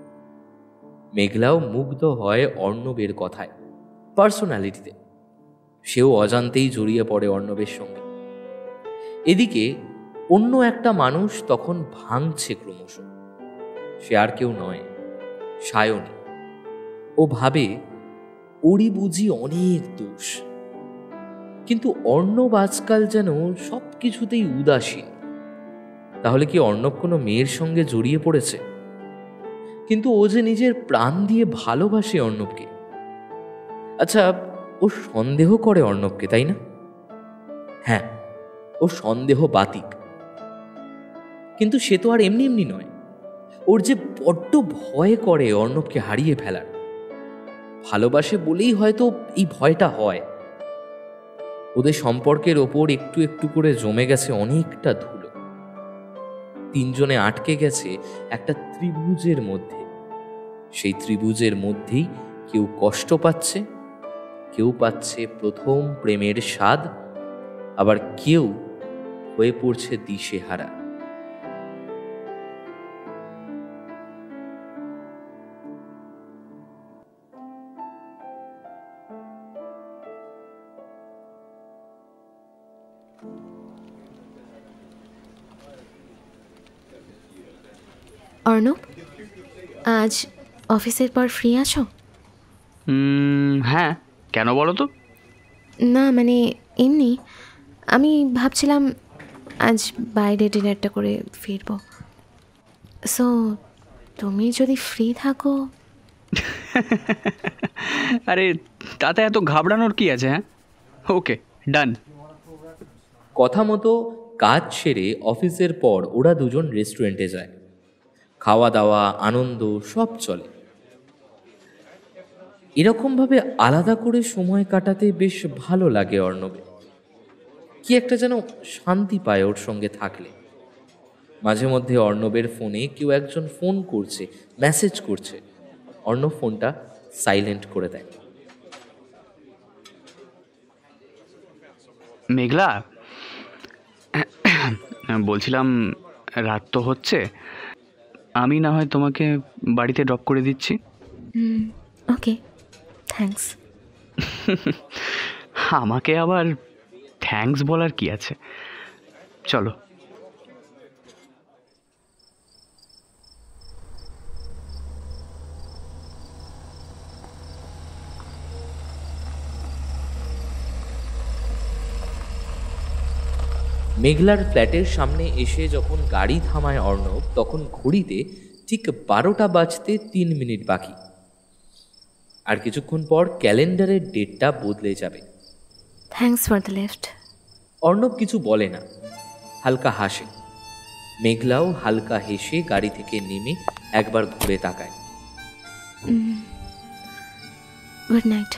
মেঘলাও মুগ্ধ হয় অর্ণবের কথায়, পার্সোনালিটিতে। সেও অজান্তেই জড়িয়ে পড়ে অর্ণবের সঙ্গে। এদিকে অন্য একটা মানুষ তখন ভাঙছে ক্রমশ। সে আর কেউ নয়, সায়নী। ও ভাবে ওরই বুঝি অনেক দোষ, কিন্তু অর্ণব আজকাল যেন সব কিছুতেই উদাসীন। তাহলে কি অর্ণব কোনো মেয়ের সঙ্গে জড়িয়ে পড়েছে? কিন্তু ও যে নিজের প্রাণ দিয়ে ভালোবাসে অর্ণবকে। আচ্ছা, ও সন্দেহ করে অর্ণবকে, তাই না? হ্যাঁ, ও সন্দেহ বাতিক। কিন্তু সে তো আর এমনি এমনি নয়। ওর যে বড্ড ভয় করে অর্ণবকে হারিয়ে ফেলার। ভালোবাসে বলেই হয়তো এই ভয়টা হয়। ওদের সম্পর্কের ওপর একটু একটু করে জমে গেছে অনেকটা ধুলো। তিনজনে আটকে গেছে একটা ত্রিভুজের মধ্যে। সেই ত্রিভুজের মধ্যেই কেউ কষ্ট পাচ্ছে, কেউ পাচ্ছে প্রথম প্রেমের স্বাদ, আবার কেউ হয়ে পড়ছে দিশেহারা। অর্ণব, আজ অফিসের পর ফ্রি আছো? হ্যাঁ, কেন বলো তো? না মানে এমনি, আমি ভাবছিলাম আজ বাইরে ডিনারটা করে ফিরবো। সো তুমি যদি ফ্রি থাকো। আরে তাতে এত ঘাবড়ানোর কি আছে? হ্যাঁ, ওকে, ডান। কথা মতো কাজ সেরে অফিসের পর ওরা দুজন রেস্টুরেন্টে যায়। খাওয়া দাওয়া, আনন্দ সব চলে। এরকমভাবে আলাদা করে সময় কাটাতে বেশ ভালো লাগে অর্ণবে। কি একটা যেন শান্তি পায় ওর সঙ্গে থাকলে। মাঝে মধ্যে অর্ণবের ফোনে কেউ একজন ফোন করছে, মেসেজ করছে। অর্ণব ফোনটা সাইলেন্ট করে দেয়। মেঘলা, বলছিলাম রাত তো হচ্ছে, আমি না হয় তোমাকে বাড়িতে ড্রপ করে দিচ্ছি। ওকে, থ্যাঙ্কস। আমাকে আবার থ্যাঙ্কস বলার কি আছে? চলো। মেঘলার ফ্ল্যাটের সামনে এসে যখন গাড়ি থামায় অর্ণব, তখন ঘড়িতে ঠিক 12টা বাজতে 3 মিনিট বাকি। আর কিছুক্ষণ পর ক্যালেন্ডারের ডেটটা বদলে যাবে। Thanks for the lift. Arnab কিছু বলে না, হালকা হাসে। মেঘলাও হালকা হেসে গাড়ি থেকে নেমে একবার ঘুরে তাকায়। Good night.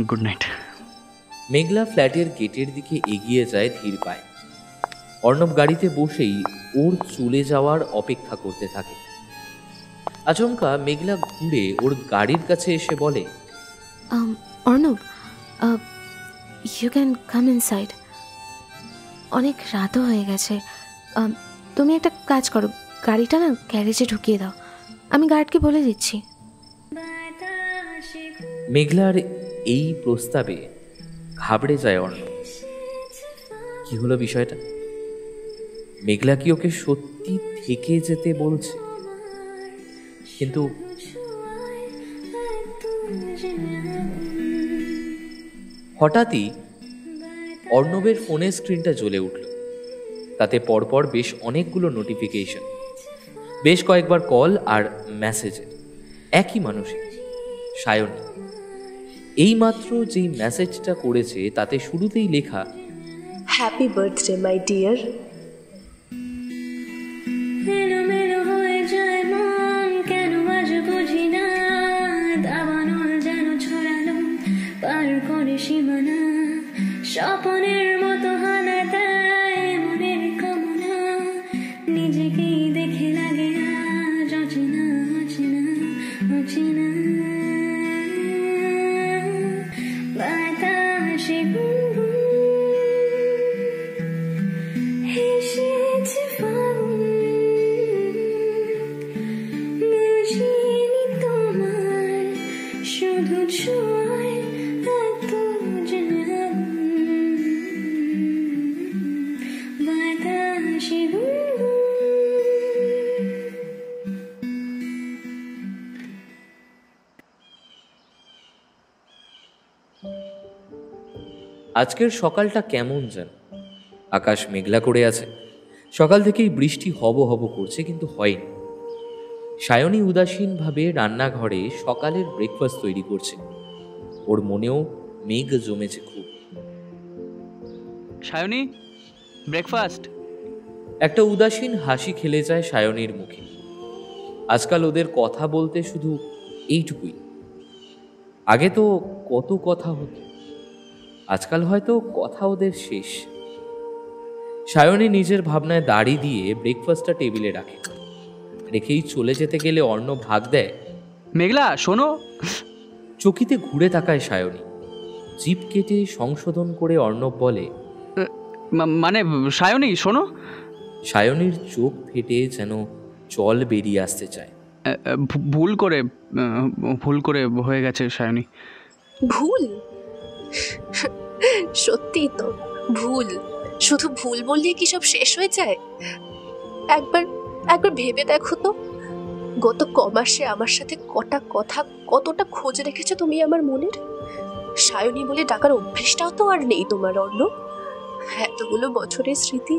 Good night. Meghla ফ্ল্যাটের গেটের দিকে এগিয়ে যায় ধীর পায়ে। অর্ণব গাড়িতে বসেই ওর চলে যাওয়ার অপেক্ষা করতে থাকে। আচমকা মেঘলা ঘুরে ওর গাড়ির কাছে এসে বলে, Arnab, you can come inside. অনেক রাতও হয়ে গেছে। তুমি একটা কাজ করো, গাড়িটা না গ্যারেজে ঢুকিয়ে দাও। আমি গার্ডকে বলে দিচ্ছি। মেঘলার এই প্রস্তাবে ঘাবড়ে যায় অর্ণব। কি হলো বিষয়টা? মেঘলা কি ওকে সত্যি থেকে যেতে বলছে? কিন্তু হঠাৎই অর্ণবের ফোনের স্ক্রিনটা জ্বলে উঠল। তাতে পরপর বেশ অনেকগুলো নোটিফিকেশন, বেশ কয়েকবার কল আর মেসেজের। একই মানুষই, সায়নী। এইমাত্র যেই মেসেজটা করেছে তাতে শুরুতেই লেখা, হ্যাপি বার্থডে মাই ডিয়ার। এলোমেলো হয়ে যায় মন, কেন আজ বুঝি না। দাবানল যেন ছড়ালো পার করে সীমানা, স্বপনের মতো হানা দেয় মনের কামনা। নিজেকেই দেখে লাগে আজ অচেনা অচেনা অচেনা। বাতাস আজকের সকালটা কেমন যেন। আকাশ মেঘলা করে আছে, সকাল থেকেই বৃষ্টি হব হব করছে, কিন্তু হয়নি। সায়নী উদাসীনভাবে রান্নাঘরে সকালের ব্রেকফাস্ট তৈরি করছে। ওর মনেও মেঘ জমেছে খুব। সায়নী, ব্রেকফাস্ট। একটা উদাসীন হাসি খেলে যায় সায়নীর মুখে। আজকাল ওদের কথা বলতে শুধু এইটুকুই। আগে তো কত কথা হতো, আজকাল হয়তো কথা ওদের শেষ। সায়নী নিজের ভাবনায় দাড়ি দিয়ে ব্রেকফাস্টটা টেবিলে রাখে, রেখেই চলে যেতে গেলে অর্ণব ভাগ দেয়। মেঘলা শোনো। চকিতে ঘুরে তাকায় সায়নী। জিভ কেটে সংশোধন করে অর্ণব বলে, মানে সায়নী শোনো। সায়নীর চোখ ফেটে যেন জল বেরিয়ে আসতে চায়। ভুল করে হয়ে গেছে সায়নী। ভুল? সত্যি তো ভুল। শুধু ভুল বললে কি সব শেষ হয়ে যায়? একবার ভেবে দেখো তো, গত কমাসে আমার সাথে কটা কথা, কতটা খোঁজ রেখেছো তুমি আমার মনের। সায়নী বলে ডাকার অভ্যেসটাও তো আর নেই তোমার অর্ণব। এতগুলো বছরের স্মৃতি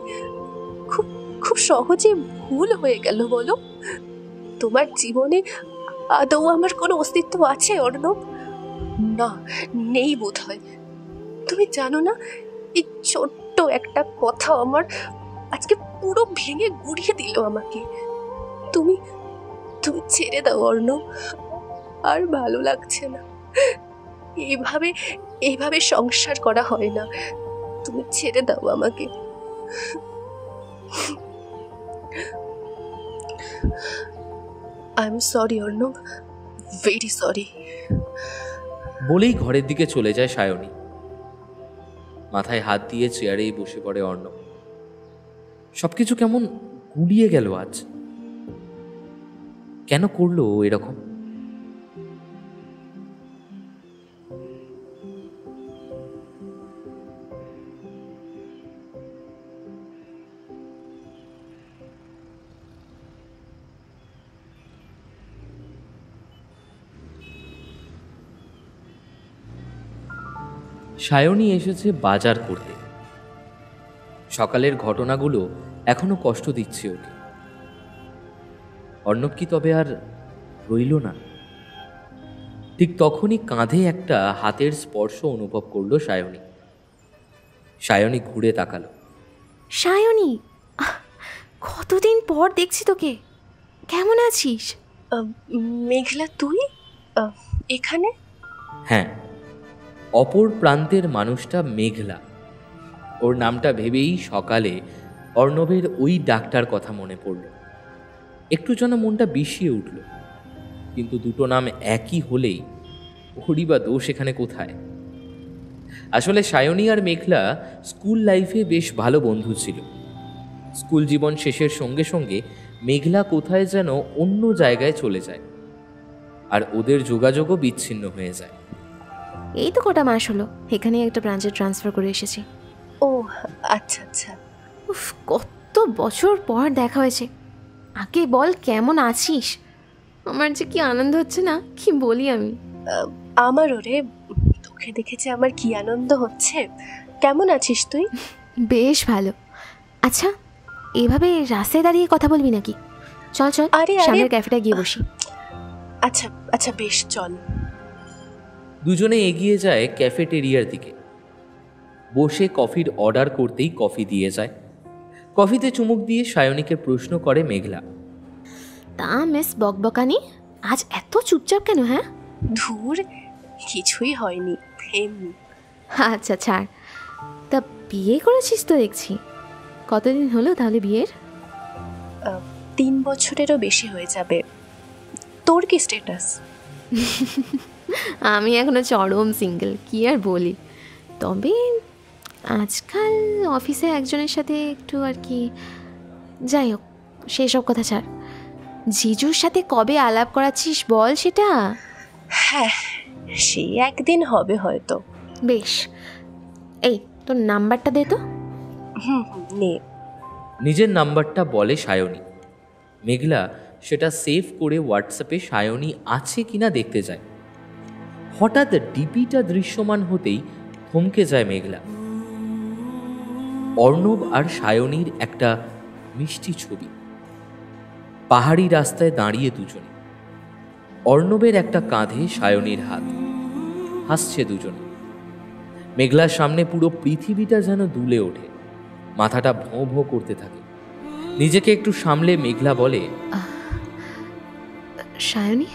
খুব খুব সহজে ভুল হয়ে গেল বলো? তোমার জীবনে আদৌ আমার কোনো অস্তিত্ব আছে অর্ণব? না, নেই বোধ হয়। তুমি জানো না, এই ছোট্ট একটা কথা আমার আজকে পুরো ভেঙে গুড়িয়ে দিল আমাকে। তুমি তুমি ছেড়ে দাও অর্ণব, আর ভালো লাগছে না। এইভাবে সংসার করা হয় না। তুমি ছেড়ে দাও আমাকে। I am sorry Arnab, very sorry. বলেই ঘরের দিকে চলে যায় সায়নী। মাথায় হাত দিয়ে চেয়ারেই বসে পড়ে অর্ণব। সবকিছু কেমন গুলিয়ে গেল আজ। কেন করলো ও এরকম? সায়নী এসেছে বাজার করতে। সকালের ঘটনাগুলো এখনো কষ্ট দিচ্ছে ওকে। অর্ণব কি তবে আর রইল না? ঠিক তখনই কাঁধে একটা হাতের স্পর্শ অনুভব করলো সায়নী। সায়নী ঘুরে তাকালো। সায়নী, কতদিন পর দেখছি তোকে। কেমন আছিস? মেঘলা, তুই এখানে? হ্যাঁ, অপর প্রান্তের মানুষটা মেঘলা। ওর নামটা ভেবেই সকালে অর্ণবের ওই ডাকটার কথা মনে পড়ল। একটু যেন মনটা বিষিয়ে উঠল। কিন্তু দুটো নাম একই হলেই ওরই বা দোষ এখানে কোথায়? আসলে সায়নী আর মেঘলা স্কুল লাইফে বেশ ভালো বন্ধু ছিল। স্কুল জীবন শেষের সঙ্গে সঙ্গে মেঘলা কোথায় যেন অন্য জায়গায় চলে যায়, আর ওদের যোগাযোগও বিচ্ছিন্ন হয়ে যায়। এই তো কটা মাস হলো এখানে একটা ব্রাঞ্চে ট্রান্সফার করে এসেছি। ও আচ্ছা আচ্ছা। উফ, কত বছর পর দেখা হয়েছে। আগে বল, কেমন আছিস? আমার যে কি আনন্দ হচ্ছে না, কি বলি আমি। আমারও রে, তোকে দেখেছে আমার কি আনন্দ হচ্ছে। কেমন আছিস তুই? বেশ ভালো। আচ্ছা, এভাবে রাস্তায় দাঁড়িয়ে কথা বলবি নাকি? চল চল, আরে সামনের ক্যাফেটা গিয়ে বসি। আচ্ছা আচ্ছা, বেশ চল। দুজনে এগিয়ে যায় ক্যাফেটেরিয়ার দিকে। বসে কফির অর্ডার করতেই কফি দিয়ে যায়। কফিতে চুমুক দিয়ে সায়নীকে প্রশ্ন করে মেঘলা, তা মিস বকবকানি, আজ এত চুপচাপ কেন? হ্যাঁ, ধুর, কিছুই হয়নি, এমনি। আচ্ছা ছাড়। তা বিয়ে করেছিস তো দেখছি। কতদিন হলো তাহলে বিয়ের? 3 বছরেরও বেশি হয়ে যাবে। তোর কি স্ট্যাটাস? আমি এখনো চরম সিঙ্গেল, কি আর বলি। তবে আজকাল অফিসে একজনের সাথে একটু আর কি। যাই হোক, সেসব কথা ছাড়। জিজুর সাথে কবে আলাপ করাচ্ছিস বল সেটা। হ্যাঁ, সেই একদিন হবে হয়তো। বেশ, এই তোর নাম্বারটা দে তো। নে। নিজের নাম্বারটা বলে সায়নী। মেঘলা সেটা সেভ করে হোয়াটসঅ্যাপে সায়নী আছে কিনা দেখতে যায়। হঠাৎ ডিপিটা দৃশ্যমান হতেই থমকে যায় মেঘলা। অর্ণব আর সায়নীর একটা মিষ্টি ছবি। পাহাড়ি রাস্তায় দাঁড়িয়ে দুজনে, অর্ণবের একটা কাঁধে সায়নীর হাত, হাসছে দুজনে। মেঘলার সামনে পুরো পৃথিবীটা যেন দুলে ওঠে, মাথাটা ভোঁ ভোঁ করতে থাকে। নিজেকে একটু সামলে মেঘলা বলে, সায়নী,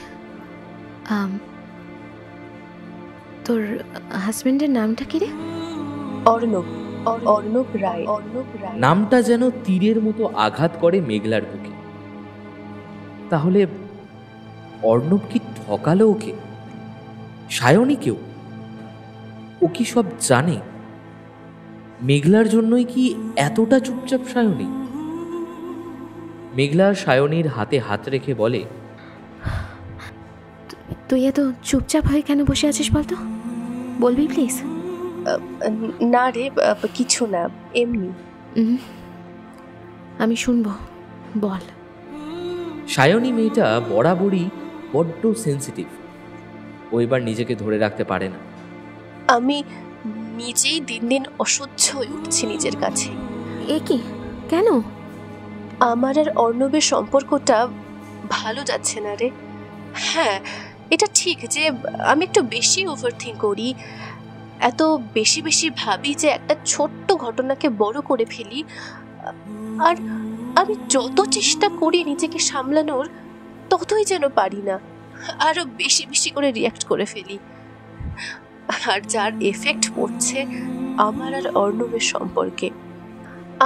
তোর হাজবেন্ডের নামটা কি রে? অর্ণব, অর্ণব রায়, অর্ণব রায়। নামটা যেন তীরের মতো আঘাত করে মেঘলার বুকে। তাহলে অর্ণব কি ঠকালো ওকে, সায়নীকেও? ও কি সব জানে? মেঘলার জন্যই কি এতটা চুপচাপ সায়নী? মেঘলা সায়নীর হাতে হাত রেখে বলে, তুই এত চুপচাপ হয়ে কেন বসে আছিস বলতো? বলবি প্লিজ? না রে, কিছু না, এমনি। আমি শুনবো, বল। সায়নী মেয়েটা বরাবরই বড্ড সেন্সিটিভ। ও এবার নিজেকে ধরে রাখতে পারে না। আমি নিজেই দিন দিন অসহ্য হয়ে উঠছি নিজের কাছে। এ কি, কেন? আমার আর অর্ণবের সম্পর্কটা ভালো যাচ্ছে না রে। হ্যাঁ, এটা ঠিক যে আমি একটু বেশি ওভারথিঙ্ক করি, এত বেশি বেশি ভাবি যে একটা ছোট্ট ঘটনাকে বড় করে ফেলি। আর আমি যত চেষ্টা করি নিজেকে সামলানোর, ততই যেন পারি না, আরো বেশি বেশি করে রিয়াক্ট করে ফেলি। আর যার এফেক্ট পড়ছে আমার আর অর্ণবের সম্পর্কে।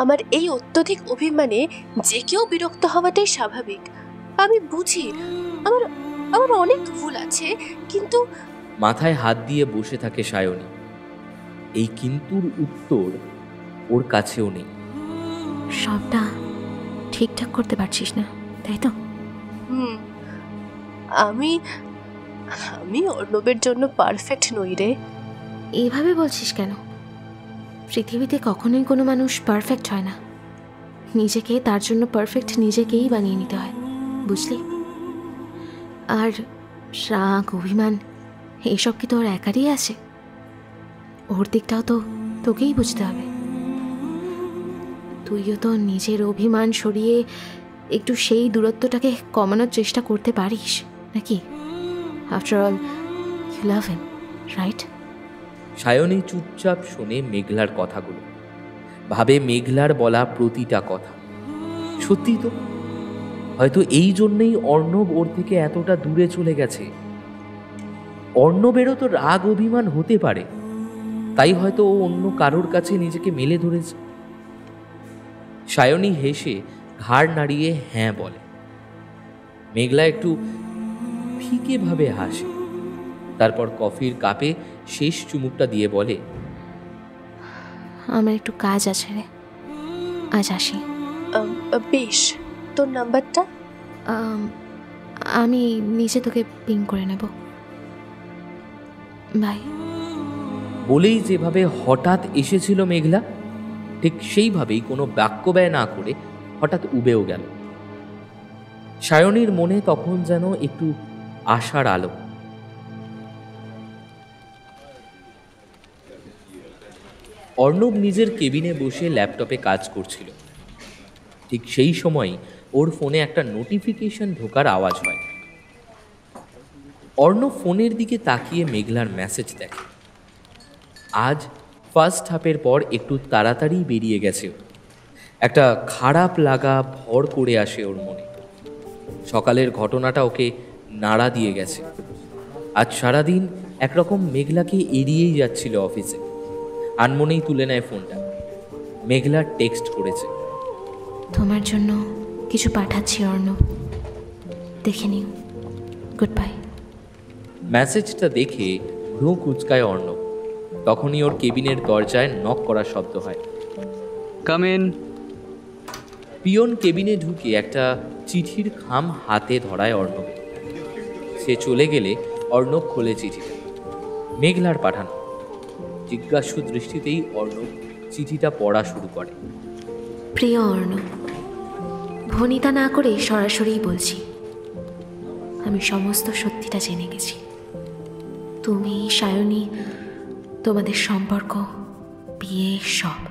আমার এই অত্যধিক অভিমানে যে কেউ বিরক্ত হওয়াটাই স্বাভাবিক। আমি বুঝি আমার আমার অনেক ভুল আছে, কিন্তু মাথায় হাত দিয়ে বসে থাকে সায়নী। এই কিন্তুর উত্তর ওর কাছেও নেই। সবটা ঠিকঠাক করতে পারছিস না, তাই তো? আমি আমি অর্ণবের জন্য পারফেক্ট নই রে। এইভাবে বলছিস কেন? পৃথিবীতে কখনোই কোনো মানুষ পারফেক্ট হয় না। নিজেকে তার জন্য পারফেক্ট নিজেকেই বানিয়ে নিতে হয়, বুঝলি? আর রাগ, অভিমান এইসব কি তোর একারই আছে? ওর দিকটাও তো তোকেই বুঝতে হবে। তুইও তো নিজের অভিমান সরিয়ে একটু সেই দূরত্বটাকে কমানোর চেষ্টা করতে পারিস নাকি? After all you love him, right? Sayani চুপচাপ শোনে মেঘলার কথাগুলো, ভাবে মেঘলার বলা প্রতিটা কথা সত্যি তো। হয়তো এই জন্যই অর্ণব ওর থেকে এতটা দূরে চলে গেছে। অর্ণবেরও তো রাগ অভিমান হতে পারে, তাই হয়তো ও অন্য কারোর কাছে নিজেকে মেলে ধরেছে। সায়নী হেসে ঘাড় নাড়িয়ে হ্যাঁ বলে। মেঘলা একটু ফিকে ভাবে হাসে, তারপর কফির কাপে শেষ চুমুকটা দিয়ে বলে, আমার একটু কাজ আছে রে, আজ আসি। বেশ, তোর নাম্বারটা? আমি নিচে তোকে পিং করে নেব। বাই। বলেই যেভাবে হঠাৎ এসেছিল মেঘলা, ঠিক সেইভাবেই কোনো বাক্য ব্যয় না করে হঠাৎ উবেও গেল। সায়নীর মনে তখন যেন একটু আশার আলো। অর্ণব নিজের কেবিনে বসে ল্যাপটপে কাজ করছিল। ঠিক সেই সময় ওর ফোনে একটা নোটিফিকেশন ঢোকার আওয়াজ হয়। অর্ণব ফোনের দিকে তাকিয়ে মেঘলার মেসেজ দেখে। আজ ফার্স্ট হাফের পর একটু তাড়াতাড়ি বেরিয়ে গেছে। একটা খারাপ লাগা ভর করে আসে ওর মনে। সকালের ঘটনাটা ওকে নাড়া দিয়ে গেছে। আজ সারাদিন একরকম মেঘলাকে এড়িয়েই যাচ্ছিল অফিসে। আনমনেই তুলে নেয় ফোনটা। মেঘলা টেক্সট করেছে, তোমার জন্য কিছু পাঠাচ্ছি অর্ণব, দেখে নিও, গুড বাই। মেসেজটা দেখে ভ্রু কুচকায় অর্ণব। তখনই ওর কেবিনের দরজায় নক করার শব্দ হয়। Come in. পিয়ন কেবিনে ঢুকে একটা চিঠির খাম হাতে ধরায় অর্ণব। সে চলে গেলে অর্ণব খোলে চিঠিটা। মেঘলার পাঠানো। জিজ্ঞাসু দৃষ্টিতেই অর্ণব চিঠিটা পড়া শুরু করে। প্রিয় অর্ণব, ভনিতা না করে সরাসরিই বলছি, আমি সমস্ত সত্যিটা জেনে গেছি। তুমি, সায়নী, তোমাদের সম্পর্ক, বিয়ে, সব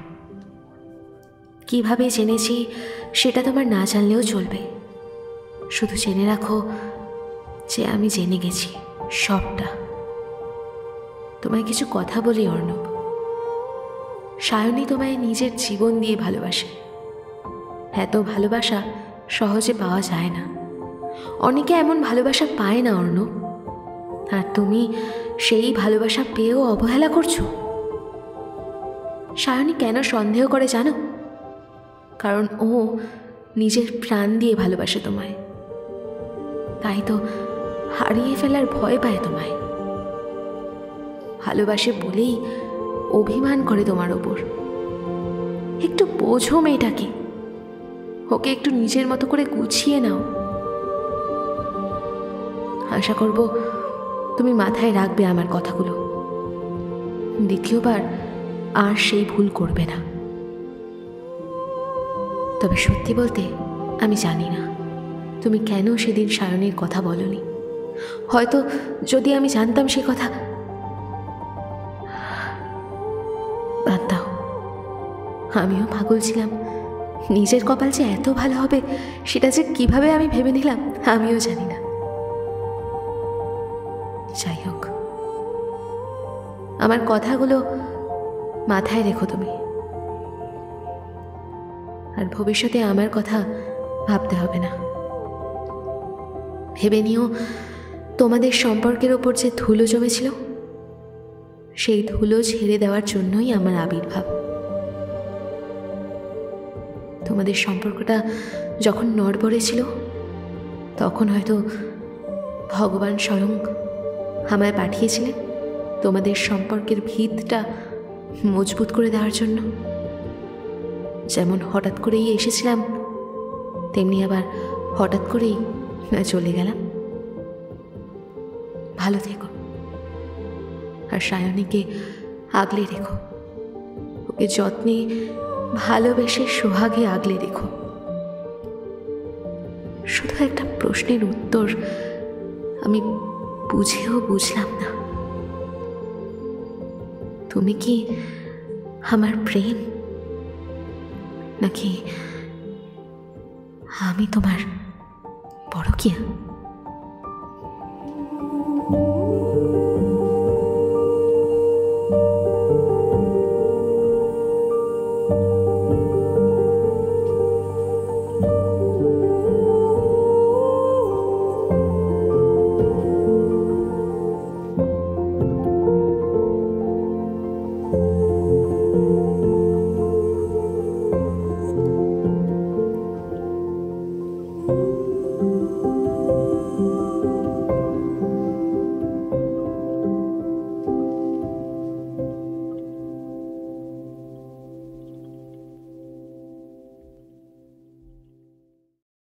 কিভাবে জেনেছি সেটা তোমার না জানলেও চলবে। শুধু জেনে রাখো যে আমি জেনে গেছি সবটা। তোমায় কিছু কথা বলি অর্ণব, সায়নী তোমায় নিজের জীবন দিয়ে ভালোবাসে। এত ভালোবাসা সহজে পাওয়া যায় না, অনেকে এমন ভালোবাসা পায় না অর্ণব। আর তুমি সেই ভালোবাসা পেয়েও অবহেলা করছো। সায়নী কেন সন্দেহ করে জানো? কারণ ও নিজের প্রাণ দিয়ে ভালোবাসে তোমায়, তাই তো হারিয়ে ফেলার ভয় পায় তোমায়। ভালোবাসে বলেই অভিমান করে তোমার ওপর। একটু বোঝো মেয়েটাকে, ওকে একটু নিজের মতো করে গুছিয়ে নাও। আশা করব তুমি মাথায় রাখবে আমার কথাগুলো, দ্বিতীয়বার আর সেই ভুল করবে না। তবে সত্যি বলতে আমি জানি না তুমি কেন সেদিন সায়নীর কথা বলনি। হয়তো যদি আমি জানতাম সে কথা। বাদ দাও, আমিও পাগল ছিলাম। নিজের কপাল যে এত ভালো হবে সেটা যে কিভাবে আমি ভেবে নিলাম আমিও জানি না। যাই হোক, আমার কথাগুলো মাথায় রেখো তুমি। আর ভবিষ্যতে আমার কথা ভাবতে হবে না। ভেবে নিও তোমাদের সম্পর্কের ওপর যে ধুলো জমেছিল সেই ধুলো ঝেড়ে দেওয়ার জন্যই আমার আবির্ভাব। তোমাদের সম্পর্কটা যখন নড়বড়ে ছিল তখন হয়তো ভগবান স্বয়ং আমায় পাঠিয়েছিলেন তোমাদের সম্পর্কের ভিতটা মজবুত করে দেওয়ার জন্য। যেমন হঠাৎ করেই এসেছিলাম, তেমনি আবার হঠাৎ করেই চলে গেলাম। ভালো থেকো, আর সায়নীকে আগলে রেখো। ওকে যত্নে ভালোবেসে সোহাগে আগলে রেখো। শুধু একটা প্রশ্নের উত্তর আমি বুঝেও বুঝলাম না, তুমি কি আমার প্রেম নাকি আমি তোমার পরকীয়া?